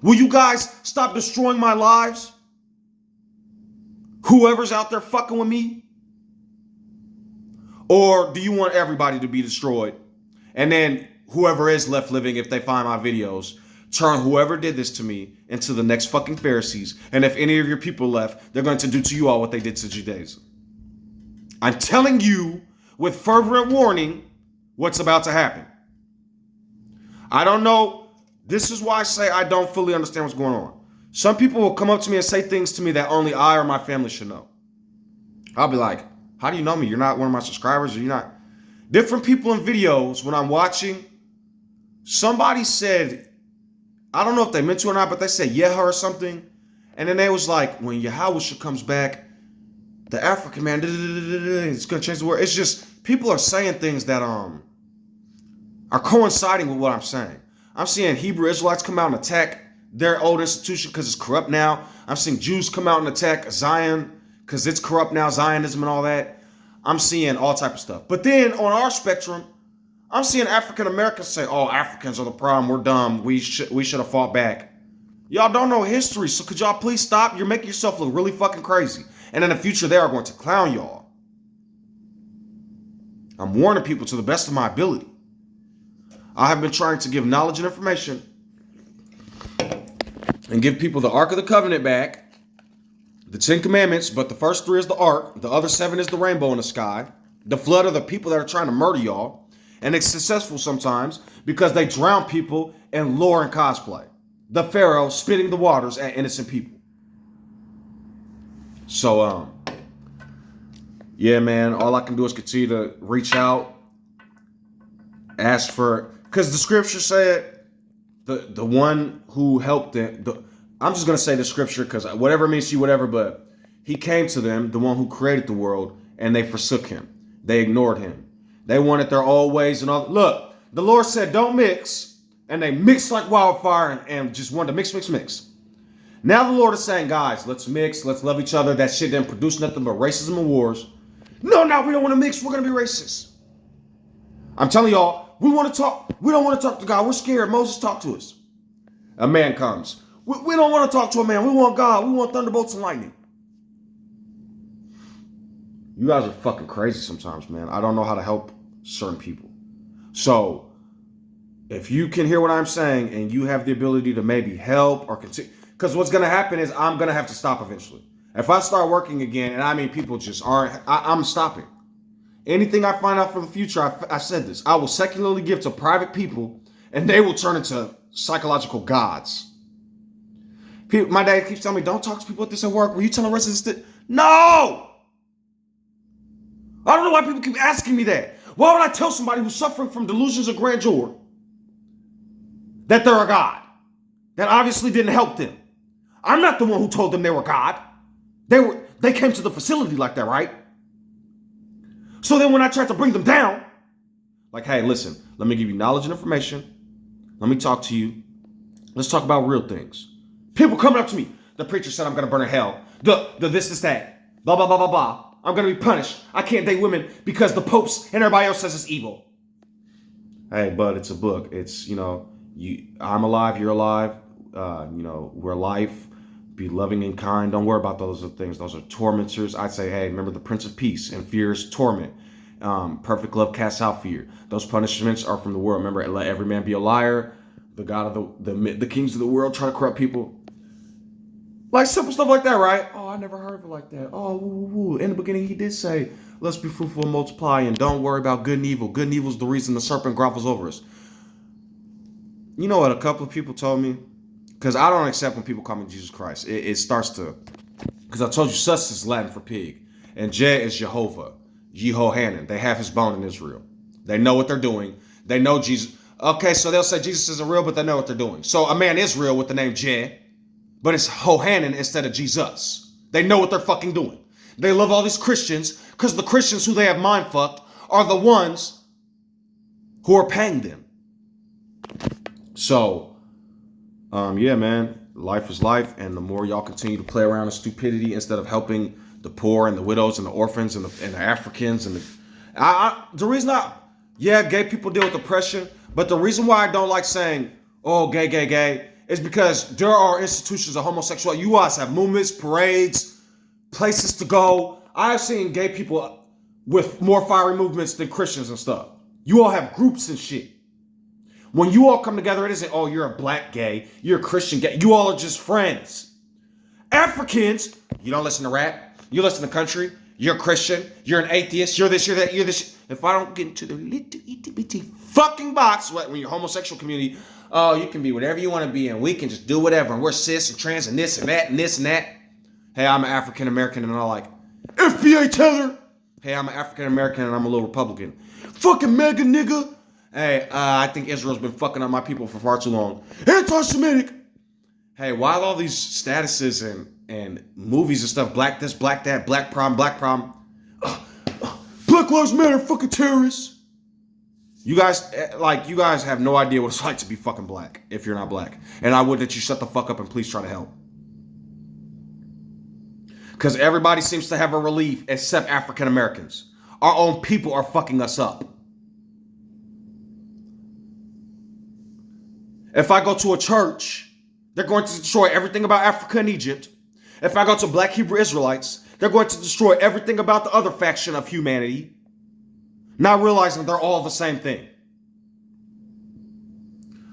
Will you guys stop destroying my lives? Whoever's out there fucking with me? Or do you want everybody to be destroyed? And then whoever is left living, if they find my videos, turn whoever did this to me into the next fucking Pharisees. And if any of your people left, they're going to do to you all what they did to Judaism. I'm telling you with fervent warning what's about to happen. I don't know. This is why I say I don't fully understand what's going on. Some people will come up to me and say things to me that only I or my family should know. I'll be like, how do you know me? You're not one of my subscribers, or you're not. Different people in videos, when I'm watching, somebody said, I don't know if they meant to or not, but they said yeah or something. And then they was like, when Yahusha comes back, the African man, it's going to change the world. It's just, people are saying things that are coinciding with what I'm saying. I'm seeing Hebrew Israelites come out and attack their old institution because it's corrupt now. I'm seeing Jews come out and attack Zion because it's corrupt now, Zionism and all that. I'm seeing all type of stuff. But then on our spectrum, I'm seeing African Americans say, oh, Africans are the problem. We're dumb. We should have fought back. Y'all don't know history, so could y'all please stop? You're making yourself look really fucking crazy. And in the future, they are going to clown y'all. I'm warning people to the best of my ability. I have been trying to give knowledge and information and give people the Ark of the Covenant back, the 10 Commandments, but the first 3 is the Ark, the other 7 is the rainbow in the sky, the flood of the people that are trying to murder y'all, and it's successful sometimes because they drown people in lore and cosplay. The Pharaoh spitting the waters at innocent people. So, yeah, man, all I can do is continue to reach out asked for, because the scripture said the one who helped them. I'm just gonna say the scripture because whatever it means to you, whatever. But he came to them, the one who created the world, and they forsook him. They ignored him. They wanted their old ways and all. Look, the Lord said, "Don't mix," and they mixed like wildfire and just wanted to mix. Now the Lord is saying, guys, let's mix, let's love each other. That shit didn't produce nothing but racism and wars. No, we don't want to mix. We're gonna be racist. I'm telling y'all, we want to talk. We don't want to talk to God. We're scared. Moses, talk to us. A man comes. We don't want to talk to a man. We want God. We want thunderbolts and lightning. You guys are fucking crazy sometimes, man. I don't know how to help certain people. So, if you can hear what I'm saying and you have the ability to maybe help or continue, because what's going to happen is I'm going to have to stop eventually. If I start working again, and I mean people just aren't, I'm stopping. Anything I find out for the future, I said this, I will secularly give to private people and they will turn into psychological gods. People, my dad keeps telling me, don't talk to people at this at work. Were you telling residents that? No! I don't know why people keep asking me that. Why would I tell somebody who's suffering from delusions of grandeur that they're a god? That obviously didn't help them. I'm not the one who told them they were God. They came to the facility like that, right? So then when I tried to bring them down, like, hey, listen, let me give you knowledge and information. Let me talk to you. Let's talk about real things. People coming up to me. The preacher said I'm going to burn in hell. The this, that. Blah, blah, blah, blah, blah. I'm going to be punished. I can't date women because the popes and everybody else says it's evil. Hey, bud, it's a book. It's, I'm alive, you're alive. We're life. Be loving and kind. Don't worry about those things. Those are tormentors. I'd say, hey, remember the Prince of Peace, and fear is torment. Perfect love casts out fear. Those punishments are from the world. Remember, let every man be a liar. The God of the kings of the world try to corrupt people. Like simple stuff like that, right? Oh, I never heard of it like that. Oh, woo. In the beginning, he did say, let's be fruitful and multiply, and don't worry about good and evil. Good and evil is the reason the serpent grovels over us. You know what a couple of people told me? Because I don't accept when people call me Jesus Christ. It starts to, because I told you sus is Latin for pig, and Je is Jehovah, Yehohanan. They have his bone in Israel. They know what they're doing. They know Jesus. Okay, so they'll say Jesus isn't real, but they know what they're doing. So a man is real with the name Je, but it's Hohanan instead of Jesus. They know what they're fucking doing. They love all these Christians because the Christians who they have mind fucked are the ones who are paying them. So, yeah, man, life is life. And the more y'all continue to play around in stupidity instead of helping the poor and the widows and the orphans and the Africans and the reason gay people deal with oppression, but the reason why I don't like saying, oh, gay, is because there are institutions of homosexuality. You guys have movements, parades, places to go. I've seen gay people with more fiery movements than Christians and stuff. You all have groups and shit. When you all come together, it isn't, oh, you're a black gay, you're a Christian gay. You all are just friends. Africans, you don't listen to rap, you listen to country, you're a Christian, you're an atheist, you're this, you're that, you're this. If I don't get into the little itty bitty fucking box, when you're homosexual community, oh, you can be whatever you want to be and we can just do whatever. And we're cis and trans and this and that and this and that. Hey, I'm an African American and I'm like, FBA Taylor. Hey, I'm an African American and I'm a little Republican. Fucking mega nigga. Hey, I think Israel's been fucking up my people for far too long. Anti-Semitic. Hey, while all these statuses and movies and stuff, black this, black that, black problem, Black Lives Matter, fucking terrorists. You guys have no idea what it's like to be fucking black if you're not black. And I would that you shut the fuck up and please try to help. Because everybody seems to have a relief except African Americans. Our own people are fucking us up. If I go to a church, they're going to destroy everything about Africa and Egypt. If I go to Black Hebrew Israelites, they're going to destroy everything about the other faction of humanity, not realizing they're all the same thing.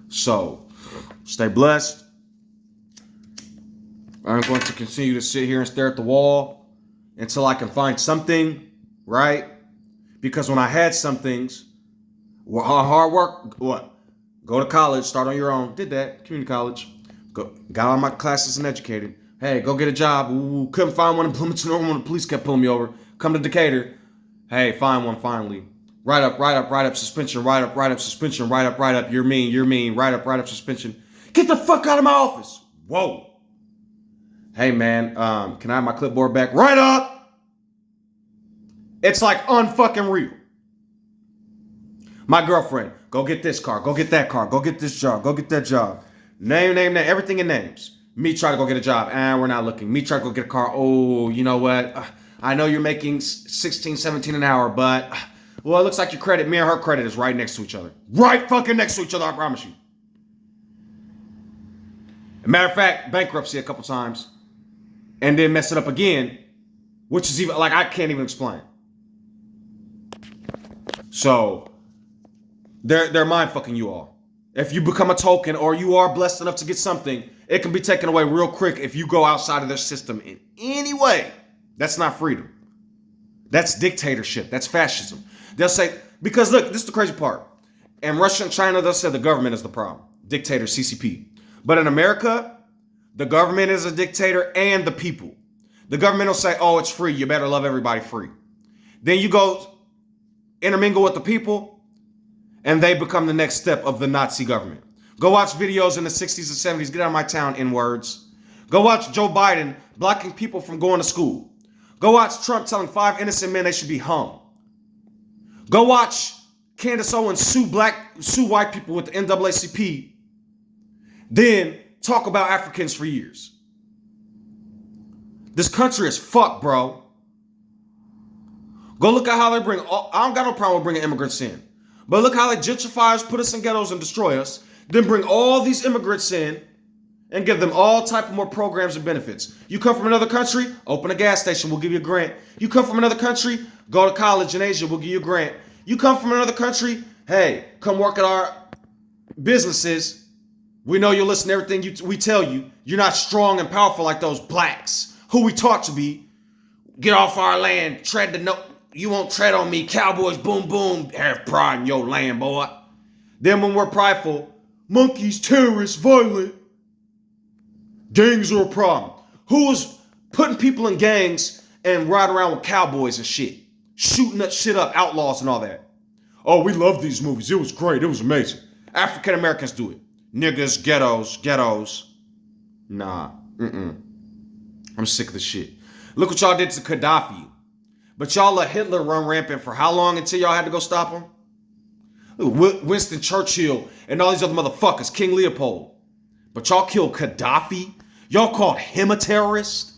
So, stay blessed. I'm going to continue to sit here and stare at the wall until I can find something, right? Because when I had some things, hard work, what? Go to college, start on your own. Did that, community college. Got all my classes and educated. Hey, go get a job. Ooh, couldn't find one in Bloomington. The police kept pulling me over. Come to Decatur. Hey, find one finally. write up, suspension, write up, suspension, write up, you're mean, write up, suspension. Get the fuck out of my office. Whoa. Hey man, can I have my clipboard back? Write up. It's like unfucking real. My girlfriend, go get this car, go get that car, go get this job, go get that job. Name, everything in names. Me try to go get a job, we're not looking. Me try to go get a car, oh, you know what? I know you're making 16, 17 an hour, but, well, it looks like your credit, me and her credit is right next to each other. Right fucking next to each other, I promise you. As a matter of fact, bankruptcy a couple times, and then mess it up again, which is even, like, I can't even explain. So, they're mind fucking you all. If you become a token or you are blessed enough to get something, it can be taken away real quick if you go outside of their system in any way. That's not freedom. That's dictatorship. That's fascism. They'll say, because look, this is the crazy part. In Russia and China, they'll say the government is the problem. Dictator, CCP. But in America, the government is a dictator and the people. The government will say, oh, it's free. You better love everybody free. Then you go intermingle with the people, and they become the next step of the Nazi government. Go watch videos in the 60s and 70s. Get out of my town, N-words. Go watch Joe Biden blocking people from going to school. Go watch Trump telling 5 innocent men they should be hung. Go watch Candace Owens sue white people with the NAACP. Then talk about Africans for years. This country is fucked, bro. Go look at how they bring, I don't got no problem with bringing immigrants in. But look how they gentrify us, put us in ghettos and destroy us, then bring all these immigrants in and give them all type of more programs and benefits. You come from another country, open a gas station, we'll give you a grant. You come from another country, go to college in Asia, we'll give you a grant. You come from another country, hey, come work at our businesses. We know you'll listen to everything we tell you. You're not strong and powerful like those blacks who we taught to be. Get off our land, tread the no. You won't tread on me, cowboys, boom, boom. Have pride in your land, boy. Then when we're prideful, monkeys, terrorists, violent. Gangs are a problem. Who was putting people in gangs and riding around with cowboys and shit? Shooting that shit up, outlaws and all that. Oh, we love these movies. It was great. It was amazing. African Americans do it. Niggas, ghettos. Nah, I'm sick of this shit. Look what y'all did to Gaddafi. But y'all let Hitler run rampant for how long until y'all had to go stop him? Winston Churchill and all these other motherfuckers, King Leopold. But y'all killed Gaddafi? Y'all called him a terrorist?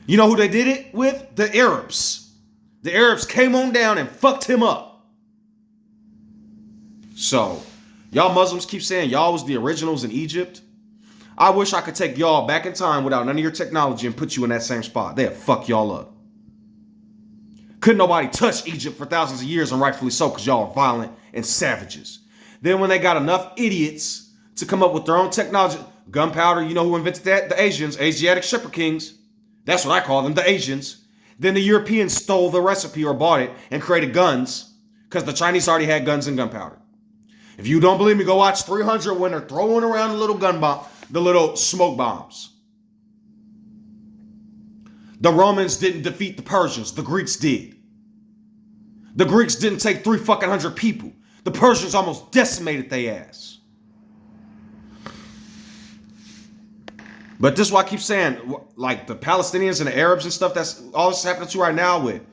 You know who they did it with? The Arabs. The Arabs came on down and fucked him up. So, y'all Muslims keep saying y'all was the originals in Egypt. I wish I could take y'all back in time without none of your technology and put you in that same spot. They'd fuck y'all up. Couldn't nobody touch Egypt for thousands of years, and rightfully so, because y'all are violent and savages. Then when they got enough idiots to come up with their own technology, gunpowder, you know who invented that? The Asians, Asiatic shepherd kings. That's what I call them, the Asians. Then the Europeans stole the recipe or bought it and created guns, because the Chinese already had guns and gunpowder. If you don't believe me, go watch 300 when they're throwing around the little gun bomb, the little smoke bombs. The Romans didn't defeat the Persians. The Greeks did. The Greeks didn't take 300 people. The Persians almost decimated their ass. But this is why I keep saying, like the Palestinians and the Arabs and stuff, that's all this is happening to right now with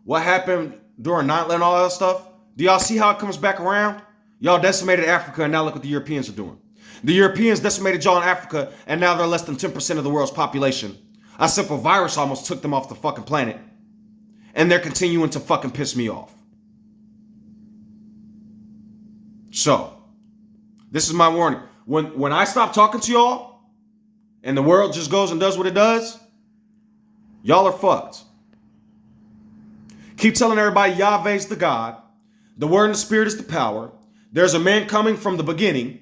what happened during 9/11 and all that stuff. Do y'all see how it comes back around? Y'all decimated Africa, and now look what the Europeans are doing. The Europeans decimated y'all in Africa, and now they're less than 10% of the world's population. A simple virus almost took them off the fucking planet. And they're continuing to fucking piss me off. So, this is my warning. When I stop talking to y'all, and the world just goes and does what it does, y'all are fucked. Keep telling everybody Yahweh's the God. The word and the spirit is the power. There's a man coming from the beginning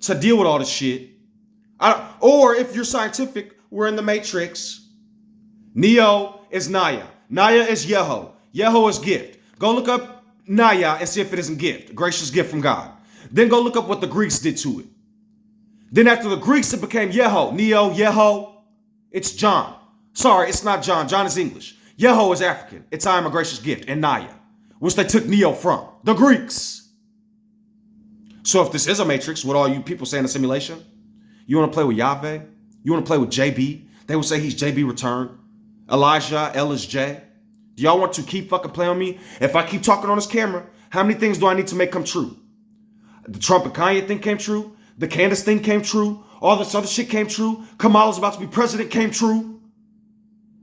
to deal with all this shit. Or if you're scientific, we're in the Matrix. Neo is Naya. Naya is Yeho. Yeho is gift. Go look up Naya and see if it isn't gift. A gracious gift from God. Then go look up what the Greeks did to it. Then after the Greeks, it became Yeho. Neo, Yeho. It's John. Sorry, it's not John. John is English. Yeho is African. It's I am a gracious gift. And Naya. which they took Neo from, the Greeks. So if this is a matrix, what all you people say in a simulation, you want to play with Yahweh? You want to play with JB? They would say he's JB returned. Elijah, L is J. Do y'all want to keep fucking playing with me? If I keep talking on this camera, how many things do I need to make come true? The Trump and Kanye thing came true. The Candace thing came true. All this other shit came true. Kamala's about to be president came true.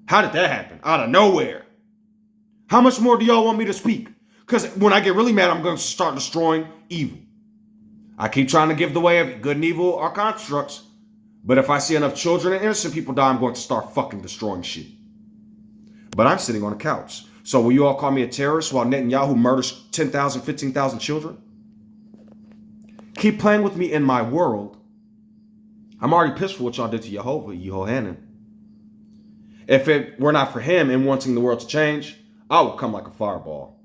How did that happen? Out of nowhere. How much more do y'all want me to speak? Because when I get really mad, I'm going to start destroying evil. I keep trying to give the way of good and evil are constructs. But if I see enough children and innocent people die, I'm going to start fucking destroying shit. But I'm sitting on a couch. So will you all call me a terrorist while Netanyahu murders 10,000, 15,000 children? Keep playing with me in my world. I'm already pissed for what y'all did to Jehovah, Yehohanan. If it were not for him and wanting the world to change, I would come like a fireball.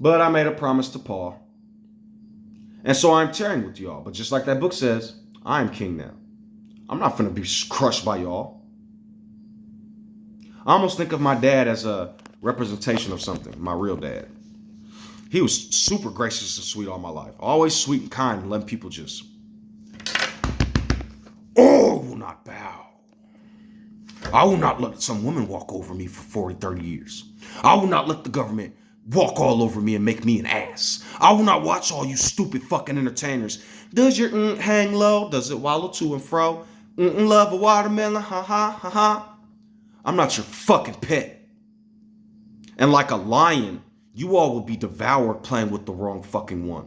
But I made a promise to Paul. And so I'm tearing with y'all. But just like that book says, I am king now. I'm not finna be crushed by y'all. I almost think of my dad as a representation of something, my real dad. He was super gracious and sweet all my life. Always sweet and kind and letting people just, oh, will not bow. I will not let some woman walk over me for 40, 30 years. I will not let the government walk all over me and make me an ass. I will not watch all you stupid fucking entertainers. Does your hang low? Does it wallow to and fro? Love a watermelon? Ha ha ha ha. I'm not your fucking pet. And like a lion, you all will be devoured playing with the wrong fucking one.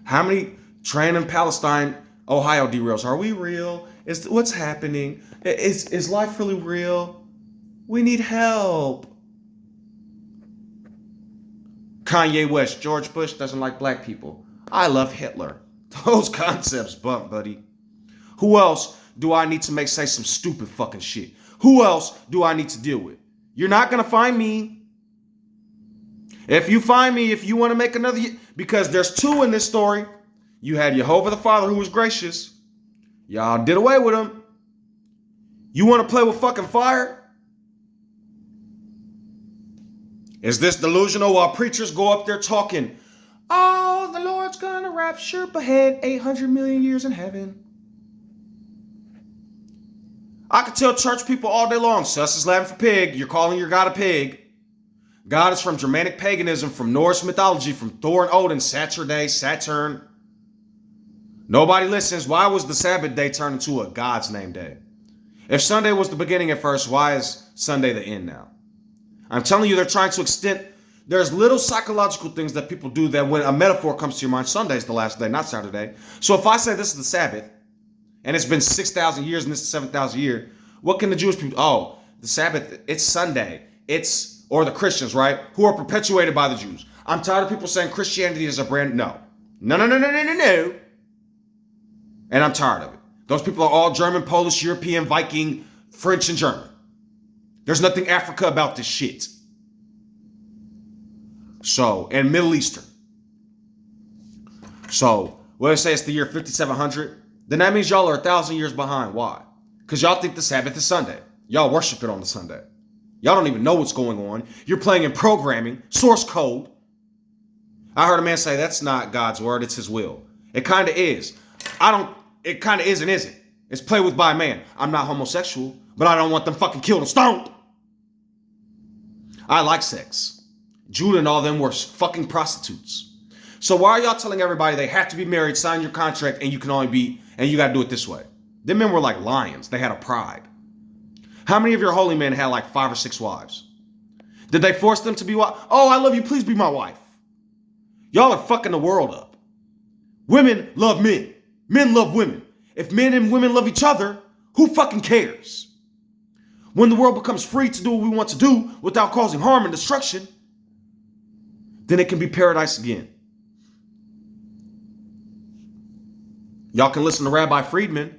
How many train in Palestine, Ohio derails? Are we real? What's happening? Is life really real? We need help. Kanye West, George Bush doesn't like black people. I love Hitler. Those concepts bump, buddy. Who else do I need to make say some stupid fucking shit? Who else do I need to deal with? You're not going to find me. If you find me, if you want to make another, because there's two in this story. You had Jehovah the Father who was gracious. Y'all did away with him. You want to play with fucking fire? Is this delusional while preachers go up there talking, oh, the Lord's going to rapture ahead 800 million years in heaven? I could tell church people all day long, sus is Latin for pig. You're calling your God a pig. God is from Germanic paganism, from Norse mythology, from Thor and Odin, Saturday, Saturn. Nobody listens. Why was the Sabbath day turned into a God's name day? If Sunday was the beginning at first, why is Sunday the end now? I'm telling you, they're trying to extend. There's little psychological things that people do that when a metaphor comes to your mind, Sunday is the last day, not Saturday. So if I say this is the Sabbath, and it's been 6,000 years and this is 7,000 year, what can the Jewish people, oh, the Sabbath, it's Sunday. Or the Christians, right? Who are perpetuated by the Jews. I'm tired of people saying Christianity is a brand, no. No. And I'm tired of it. Those people are all German, Polish, European, Viking, French, and German. There's nothing Africa about this shit. So, and Middle Eastern. So, when I say it's the year 5700, then that means y'all are 1,000 years behind. Why? Because y'all think the Sabbath is Sunday. Y'all worship it on the Sunday. Y'all don't even know what's going on. You're playing in programming, source code. I heard a man say that's not God's word, it's his will. It kind of is. It kind of is and isn't. It's played with by man. I'm not homosexual, but I don't want them fucking killed and stoned. I like sex. Judah and all them were fucking prostitutes. So why are y'all telling everybody they have to be married, sign your contract, and you can only be, and you got to do it this way? Them men were like lions. They had a pride. How many of your holy men had like 5 or 6 wives? Did they force them to be wives? Oh, I love you. Please be my wife. Y'all are fucking the world up. Women love men. Men love women. If men and women love each other, who fucking cares? When the world becomes free to do what we want to do without causing harm and destruction, then it can be paradise again. Y'all can listen to Rabbi Friedman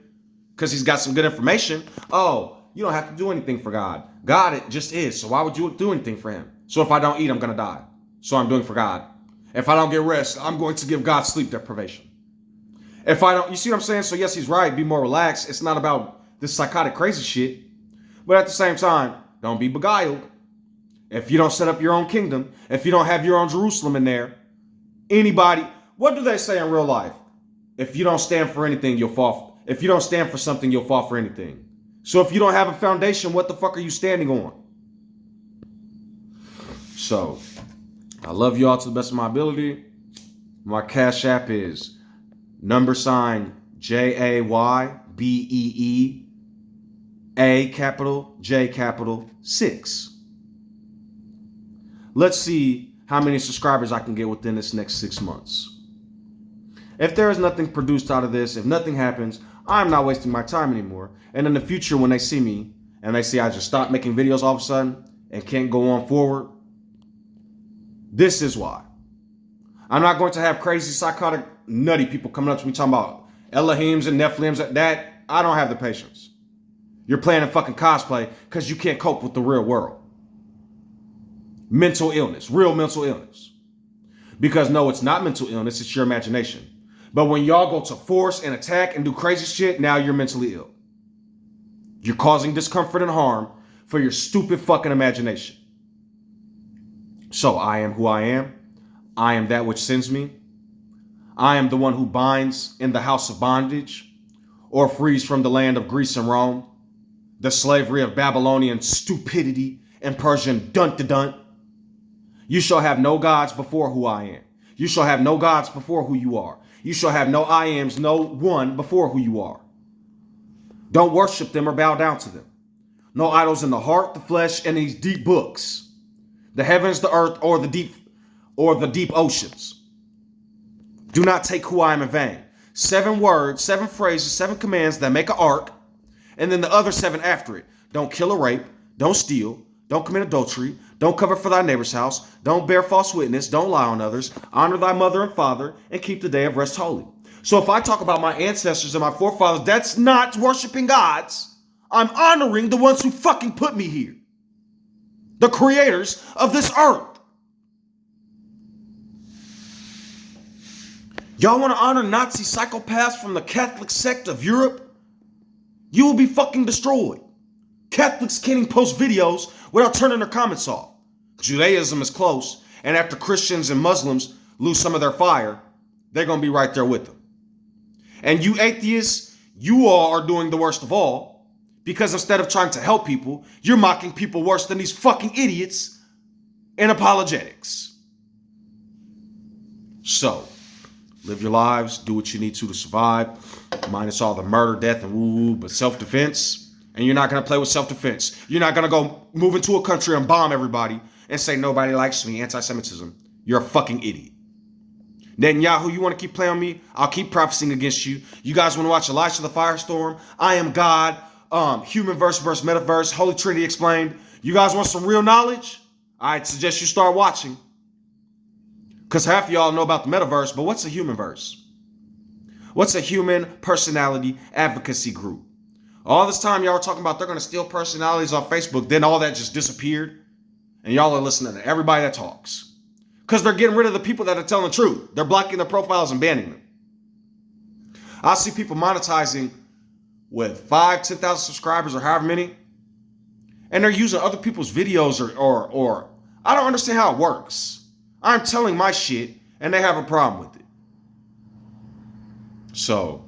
because he's got some good information. Oh, you don't have to do anything for God. God, it just is. So why would you do anything for him? So if I don't eat, I'm going to die. So I'm doing for God. If I don't get rest, I'm going to give God sleep deprivation. If I don't, you see what I'm saying? So yes, he's right. Be more relaxed. It's not about this psychotic crazy shit. But at the same time, don't be beguiled. If you don't set up your own kingdom, if you don't have your own Jerusalem in there, anybody, what do they say in real life? If you don't stand for anything, you'll fall. If you don't stand for something, you'll fall for anything. So if you don't have a foundation, what the fuck are you standing on? So, I love y'all to the best of my ability. My Cash App is $JayBeeA capital J capital 6. Let's see how many subscribers I can get within this next 6 months. If there is nothing produced out of this, if nothing happens, I'm not wasting my time anymore. And in the future, when they see me and they see I just stopped making videos all of a sudden and can't go on forward, this is why. I'm not going to have crazy, psychotic, nutty people coming up to me talking about Elohims and Nephilims. That I don't have the patience. You're playing a fucking cosplay because you can't cope with the real world. Mental illness, real mental illness. Because no, it's not mental illness, it's your imagination. But when y'all go to force and attack and do crazy shit, now you're mentally ill. You're causing discomfort and harm for your stupid fucking imagination. So I am who I am. I am that which sends me. I am the one who binds in the house of bondage or frees from the land of Greece and Rome, the slavery of Babylonian stupidity and Persian dun-to-dun. You shall have no gods before who I am. You shall have no gods before who you are. You shall have no I ams, no one before who you are. Don't worship them or bow down to them. No idols in the heart, the flesh, and these deep books. The heavens, the earth, or the deep oceans. Do not take who I am in vain. 7 words, 7 phrases, 7 commands that make an ark, and then the other 7 after it. Don't kill or rape. Don't steal. Don't commit adultery. Don't covet for thy neighbor's house. Don't bear false witness. Don't lie on others. Honor thy mother and father, and keep the day of rest holy. So if I talk about my ancestors and my forefathers, that's not worshiping gods. I'm honoring the ones who fucking put me here. The creators of this earth. Y'all want to honor Nazi psychopaths from the Catholic sect of Europe? You will be fucking destroyed. Catholics can't even post videos without turning their comments off. Judaism is close, and after Christians and Muslims lose some of their fire, they're going to be right there with them. And you atheists, you all are doing the worst of all, because instead of trying to help people, you're mocking people worse than these fucking idiots in apologetics. So, live your lives, do what you need to survive, minus all the murder, death, and woo-woo, but self-defense. And you're not going to play with self-defense. You're not going to go move into a country and bomb everybody and say nobody likes me, anti-Semitism. You're a fucking idiot. Netanyahu, you want to keep playing on me? I'll keep prophesying against you. You guys want to watch Elisha the Firestorm? I am God. Human verse versus metaverse. Holy Trinity explained. You guys want some real knowledge? I'd suggest you start watching. Because half of y'all know about the metaverse, but what's a human verse? What's a human personality advocacy group? All this time y'all were talking about they're going to steal personalities off Facebook, then all that just disappeared. And y'all are listening to everybody that talks. Because they're getting rid of the people that are telling the truth. They're blocking their profiles and banning them. I see people monetizing with 5,000, 10,000 subscribers or however many. And they're using other people's videos or I don't understand how it works. I'm telling my shit and they have a problem with it. So,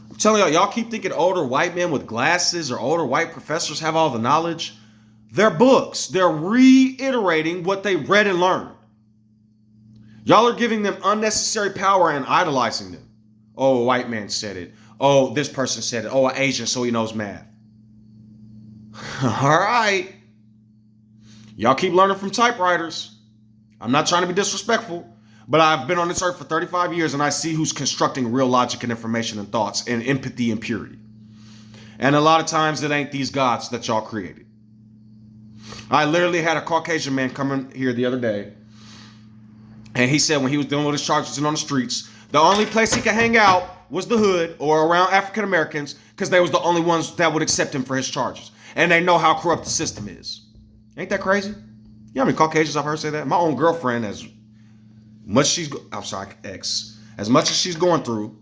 I'm telling y'all keep thinking older white men with glasses or older white professors have all the knowledge. They're books. They're reiterating what they read and learned. Y'all are giving them unnecessary power and idolizing them. Oh, a white man said it. Oh, this person said it. Oh, an Asian, so he knows math. All right. Y'all keep learning from typewriters. I'm not trying to be disrespectful, but I've been on this earth for 35 years and I see who's constructing real logic and information and thoughts and empathy and purity. And a lot of times it ain't these gods that y'all created. I literally had a Caucasian man come in here the other day, and he said when he was dealing with his charges and on the streets, the only place he could hang out was the hood or around African Americans because they was the only ones that would accept him for his charges. And they know how corrupt the system is. Ain't that crazy? You know how many Caucasians I've heard say that? My own girlfriend, as much as she's going through,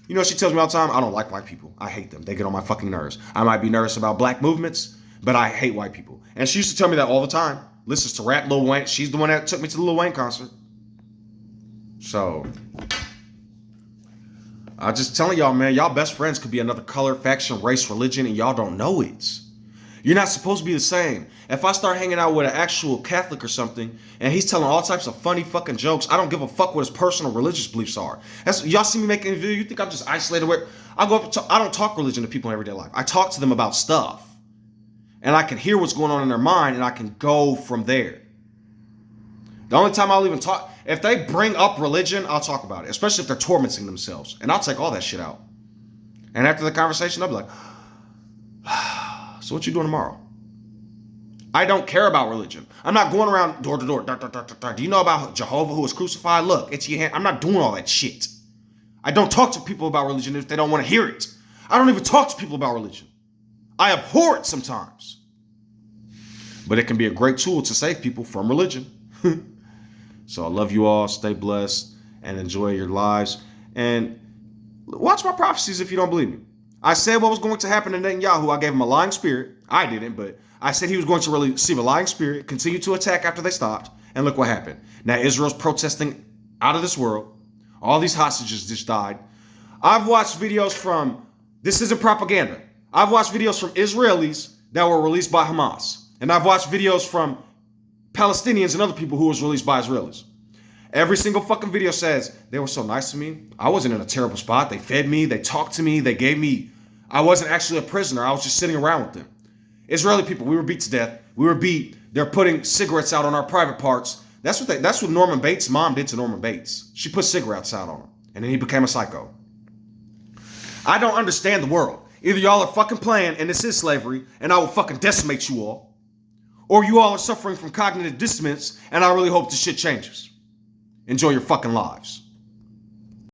you know, she tells me all the time, I don't like white people. I hate them. They get on my fucking nerves. I might be nervous about black movements, but I hate white people. And she used to tell me that all the time. listens to rap. Lil Wayne. She's the one that took me to the Lil Wayne concert. So, I'm just telling y'all, man, y'all best friends could be another color, faction, race, religion, and y'all don't know it. You're not supposed to be the same. If I start hanging out with an actual Catholic or something, and he's telling all types of funny fucking jokes, I don't give a fuck what his personal religious beliefs are. Y'all see me making a video, you think I'm just isolated with? I go up to, I don't talk religion to people in everyday life. I talk to them about stuff. And I can hear what's going on in their mind, and I can go from there. The only time I'll even talk, if they bring up religion, I'll talk about it, especially if they're tormenting themselves. And I'll take all that shit out. And after the conversation, I'll be like, so what you doing tomorrow? I don't care about religion. I'm not going around door to door. Do you know about Jehovah who was crucified? Look, it's your hand. I'm not doing all that shit. I don't talk to people about religion if they don't want to hear it. I don't even talk to people about religion. I abhor it sometimes. But it can be a great tool to save people from religion. So I love you all. Stay blessed and enjoy your lives. And watch my prophecies if you don't believe me. I said what was going to happen to Netanyahu. I gave him a lying spirit. I didn't, but I said he was going to receive a lying spirit, continue to attack after they stopped, and look what happened. Now Israel's protesting out of this world. All these hostages just died. I've watched videos from, this isn't propaganda. I've watched videos from Israelis that were released by Hamas. And I've watched videos from Palestinians and other people who was released by Israelis. Every single fucking video says, they were so nice to me. I wasn't in a terrible spot. They fed me. They talked to me. They gave me, I wasn't actually a prisoner. I was just sitting around with them. Israeli people, we were beat to death. We were beat. They're putting cigarettes out on our private parts. That's what Norman Bates' mom did to Norman Bates. She put cigarettes out on him. And then he became a psycho. I don't understand the world. Either y'all are fucking playing and this is slavery and I will fucking decimate you all. Or you all are suffering from cognitive dissonance and I really hope this shit changes. Enjoy your fucking lives.